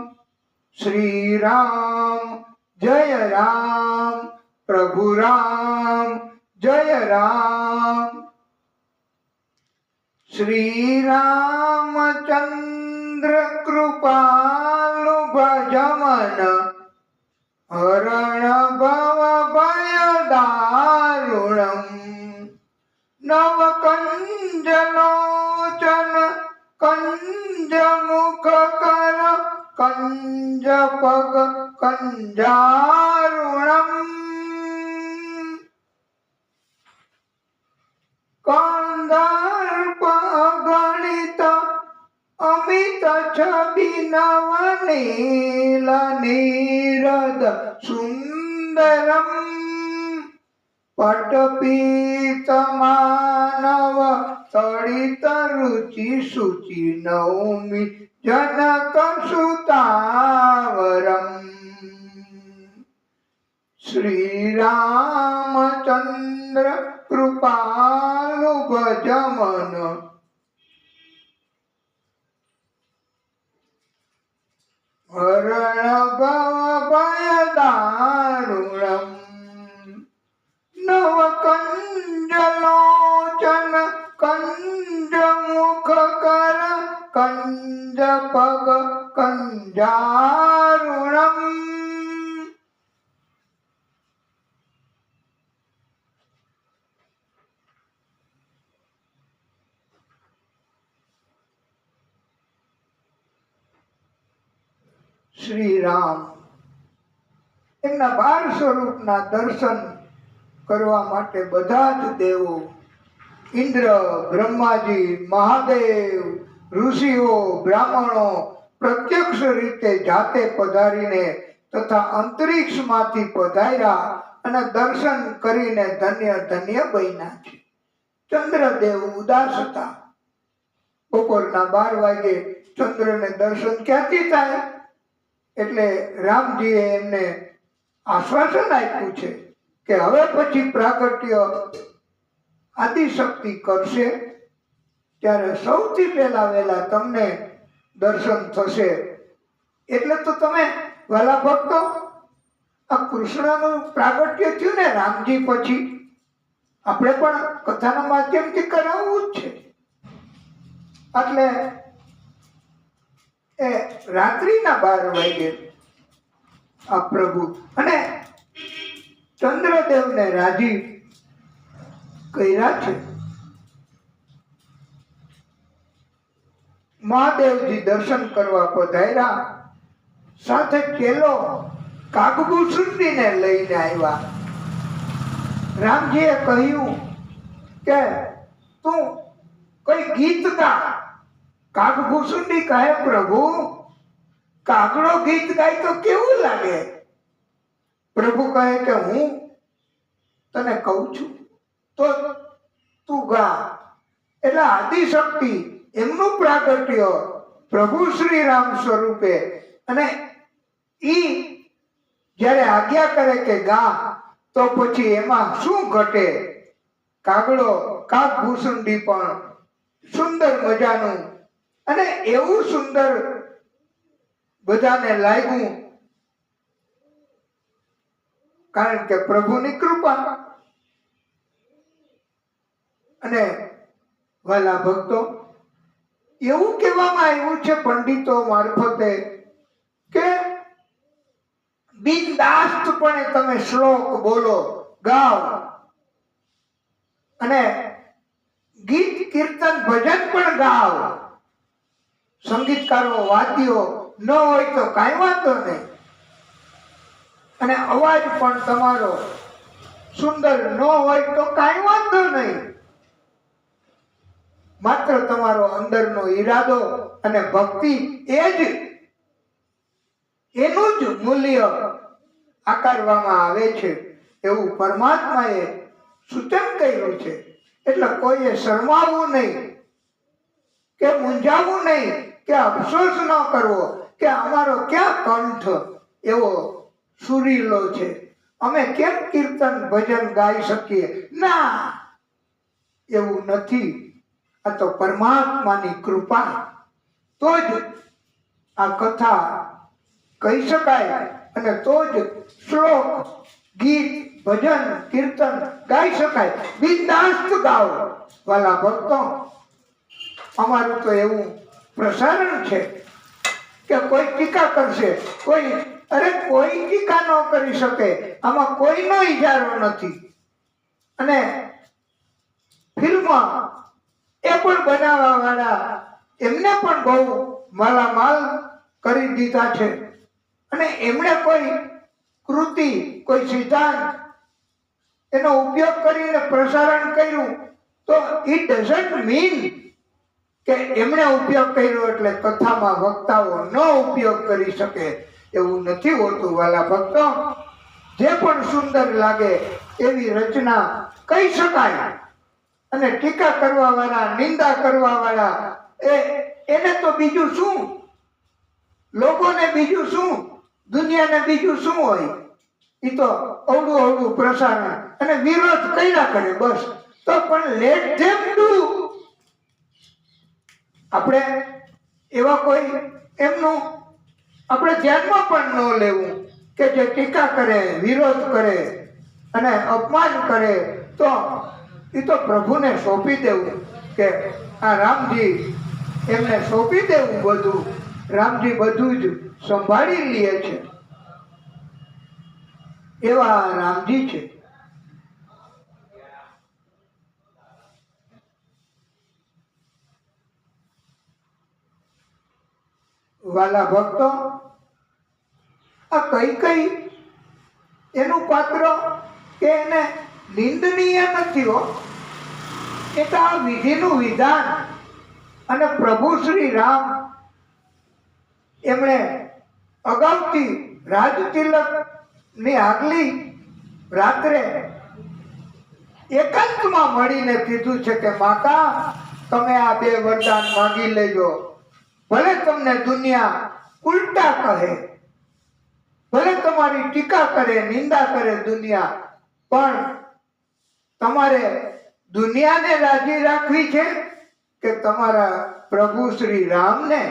શ્રી રામ જય રામ, પ્રભુ રામ જય રામ. શ્રી રામચંદ્ર કૃપાલુ ભજમન, હરણ ભવ ભય દારુણમ, નવ કંજ લોચન કંજ મુખ કર, કંજ પગ કંજારુણમ, કંદર્પ અગણિત અમિત છબિ નવનીલ નીરદ સુંદરમ, પટપીત માનવ તડિત રુચિ શુચિ નૌમિ જનક સુતાવરમ. શ્રી રામચંદ્ર કૃપાલુ ભજમન, હરણ ભવ ભય દારુણમ, નવ કંજ લોચન કંજ મુખ કર, કંજ પગ કંજારુણમ. શ્રી રામ એમના 12 સ્વરૂપના દર્શન કરવા માટે બધા જ દેવો, ઇન્દ્ર, બ્રહ્માજી, મહાદેવ, ઋષિઓ, બ્રાહ્મણો પ્રત્યક્ષ રીતે જાતે પધારીને તથા અંતરિક્ષમાંથી પધાર્યા અને દર્શન કરીને ધન્ય ધન્ય બન્યા છે. ચંદ્રદેવ ઉદાસ હતા. બપોરના 12 વાગે ચંદ્રને દર્શન ક્યાંથી થાય? એટલે રામજીએ એમને આશ્વાસન આપ્યું છે કે હવે પછી પ્રાગટ્ય આદિશક્તિ કરશે ત્યારે સૌથી વહેલા તમને દર્શન થશે. એટલે તો તમે વાલા ભક્તો આ કૃષ્ણનું પ્રાગટ્ય થયું ને રામજી પછી, આપણે પણ કથાના માધ્યમથી કરાવવું જ છે. એટલે એ રાત્રિના 12 વાગે આ પ્રભુ અને ચંદ્રદેવને રાજી કર્યા છે. મહાદેવજી દર્શન કરવા પધાર્યા, સાથે ચેલો કાગભૂષુંડીને લઈને આવ્યા. રામજીએ કહ્યું કે તું કઈ ગીત ગા. કાગભૂષુંડી કહે, પ્રભુ કાગડો ગીત ગાય તો કેવું લાગે? પ્રભુ કહે કે હું તને કહું છું તો તું ગા. એટલે આદિશક્તિ એમનું પ્રાગટ્ય પ્રભુ શ્રી રામ સ્વરૂપે, અને ઈ જ્યારે આજ્ઞા કરે કે ગા તો પછી એમાં શું ઘટે? કાગડો કાગભૂષુંડી પણ સુંદર મજાનું, અને એવું સુંદર બધાને લાગ્યું કારણ કે પ્રભુની કૃપા. અને વાલા ભક્તો, એવું કહેવામાં આવ્યું છે પંડિતો મારફતે કે બિનદાસ્તપણે તમે શ્લોક બોલો, ગાઓ, અને ગીત કીર્તન ભજન પણ ગાઓ. સંગીતકારો વાદ્યો ન હોય તો કાંઈ વાંધો નહીં, અને અવાજ પણ તમારો સુંદર ન હોય તો કાંઈ વાંધો નહીં. માત્ર તમારો અંદરનો ઈરાદો અને ભક્તિ એનું જ મૂલ્ય આકારવામાં આવે છે એવું પરમાત્માએ સૂચન કર્યું છે. એટલે કોઈએ શરમાવવું નહીં કે મૂંઝાવવું નહીં કે અફસોસ ન કરવો કે અમારો ક્યાં કંઠ એવો સુરીલો છે, અમે કેમ કીર્તન ભજન ગાઈ શકીએ. ના, એવું નથી. આ તો પરમાત્માની કૃપા. તો જ આ કથા કહી શકાય અને તો જ શ્લોક, ગીત, ભજન, કીર્તન ગાઈ શકાય. બિંદાસ્ત ગાઓ વાલા ભક્તો. અમારું તો એવું પ્રસારણ છે કે કોઈ ટીકા કરશે, કોઈ ટીકા ન કરી શકે. આમાં કોઈનો ઈજારો નથી. અને ફિલ્મ એ પણ બનાવવા વાળા એમને પણ બહુ માલામાલ કરી દીધા છે. અને એમણે કોઈ કૃતિ, કોઈ સિદ્ધાંત એનો ઉપયોગ કરીને પ્રસારણ કર્યું તો ઇટ ડઝન્ટ મીન કે એમણે ઉપયોગ કર્યો એટલે કથામાં વક્તાઓ ન ઉપયોગ કરી શકે. એવું નથી હોતું વાલા ભક્તો. જે પણ સુંદર લાગે એવી રચના કહી શકાય. અને ટીકા કરવા વાળા, નિંદા કરવા વાળા એને તો બીજું શું, લોકોને બીજું શું, દુનિયાને બીજું શું હોય. એ તો અવળું પ્રસારણ અને વિરોધ કર્યા કરે બસ. તો પણ લેટ ધેમ ડુ. આપણે એવા કોઈ એમનું આપણે ધ્યાનમાં પણ ન લેવું કે જે ટીકા કરે, વિરોધ કરે અને અપમાન કરે. તો એ તો પ્રભુને સોંપી દેવું કે આ રામજી, એમને સોંપી દેવું બધું. રામજી બધું જ સંભાળી લે છે. એવા રામજી છે. વાલા ભક્તો, આ કઈ એનું પાત્ર કે એને નિંદનીય નથી હો. એ તો આ વિધિનું વિધાન. અને પ્રભુ શ્રી રામ એમણે અગાઉથી રાજતિલક ની આગલી રાત્રે એકાંતમાં મળીને કીધું છે કે માતા, તમે આ 2 વરદાન માંગી લેજો. ભલે તમને દુનિયા ઉલટા કહે, ભલે તમારી ટીકા કરે, નિંદા કરે દુનિયા, પણ તમારે દુનિયાને રાજી રાખવી છે કે તમારા પ્રભુ શ્રી રામને.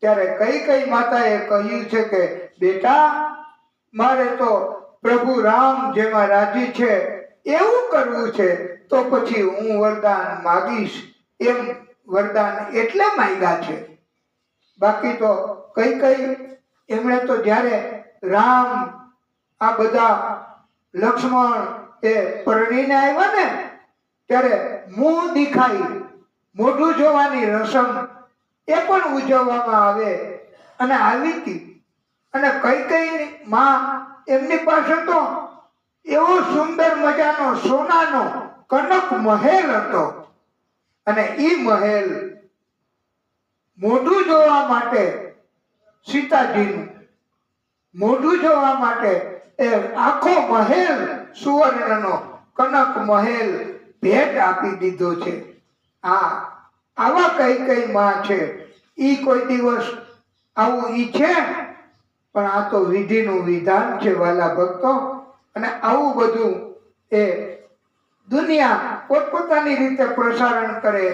ત્યારે કઈ માતાએ કહ્યું છે કે બેટા, મારે તો પ્રભુ રામ જેમાં રાજી છે એવું કરવું છે, તો પછી હું વરદાન માગીશ. એમ વરદાન એટલે માંગ્યા છે. બાકી તો કઈ એમણે તો જ્યારે રામ, આ બધા લક્ષ્મણ એ પરણીને આવ્યા ને, ત્યારે મું દેખાઈ, મોઢું જોવાની રસમ એ પણ ઉજવવામાં આવે અને આવી હતી. અને કઈ માં એમની પાસે તો એવો સુંદર મજાનો સોનાનો કનક મહેલ હતો. અને ઈ મહેલ મોઢું જોવા માટે, સીતાજીનું મોઢું જોવા માટે એ આખો મહેલ સુવર્ણનો કનક મહેલ ભેટ આપી દીધો છે. આવા કઈ માં છે. ઈ કોઈ દિવસ આવું ઈચ્છે? પણ આ તો વિધિનું વિધાન છે વાલા ભક્તો. અને આવું બધું એ દુનિયા પોતપોતાની રીતે પ્રસારણ કરે.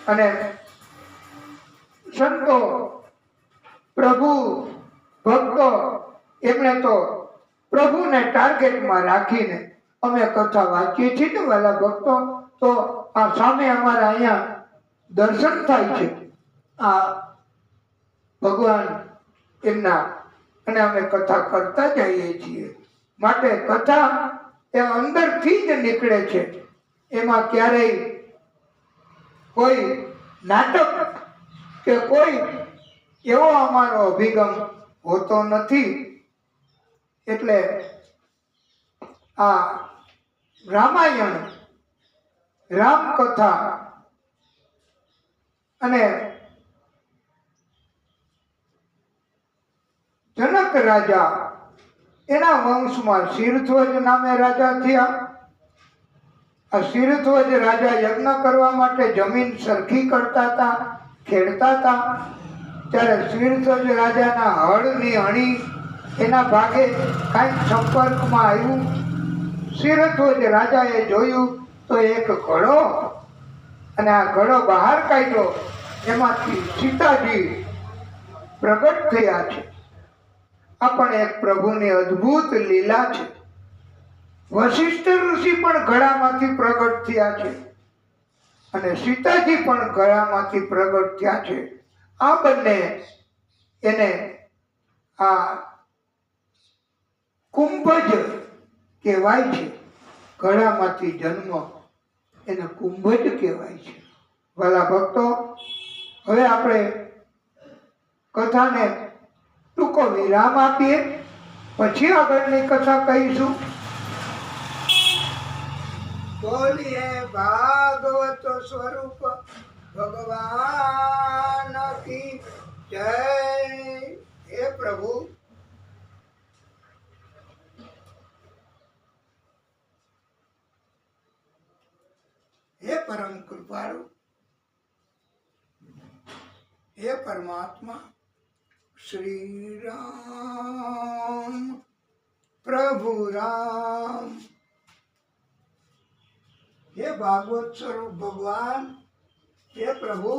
અને સંતો, પ્રભુ ભક્તો એમણે તો પ્રભુને ટાર્ગેટમાં રાખીને અમે કથા વાંચીએ છીએ ને વાલા ભક્તો. તો આ સામે અમારા અહીંયા દર્શન થાય છે આ ભગવાન એમના, અને અમે કથા કરતા જઈએ છીએ. માટે કથા એ અંદરથી જ નીકળે છે. એમાં ક્યારેય કોઈ નાટક કે કોઈ એવો અમારો અભિગમ હોતો નથી. એટલે આ રામાયણ, રામકથા અને જનક રાજા એના વંશમાં શિરધ્વજ નામે રાજા થયા. આ શિરધ્વજ રાજા યજ્ઞ કરવા માટે જમીન સરખી કરતા હતા, ખેડતા હતા. ત્યારે શિરધ્વજ રાજાના હળની અણી એના ભાગે કાંઈક સંપર્કમાં આવ્યું. શિરધ્વજ રાજાએ જોયું તો એક ઘડો, અને આ ઘડો બહાર કાઢ્યો, એમાંથી સીતાજી પ્રગટ થયા છે. આ પણ એક પ્રભુની અદ્ભુત લીલા છે. વશિષ્ઠ ઋષિ પણ ઘડામાંથી પ્રગટ થયા છે અને સીતાજી પણ ઘડામાંથી પ્રગટ થયા છે. આ બંને એને આ કુંભજ કહેવાય છે. ઘડામાંથી જન્મ એને કુંભજ કહેવાય છે. ભલા ભક્તો, હવે આપણે કથાને ટૂંકો વિરામ આપીએ, પછી આગળની કથા કહીશું. બોલીએ ભાગવત સ્વરૂપ ભગવાન કી જય. હે પ્રભુ, હે પરમ કૃપાળુ, હે પરમાત્મા શ્રી રામ, પ્રભુ રામ, હે ભાગવત સ્વરૂપ ભગવાન, હે પ્રભુ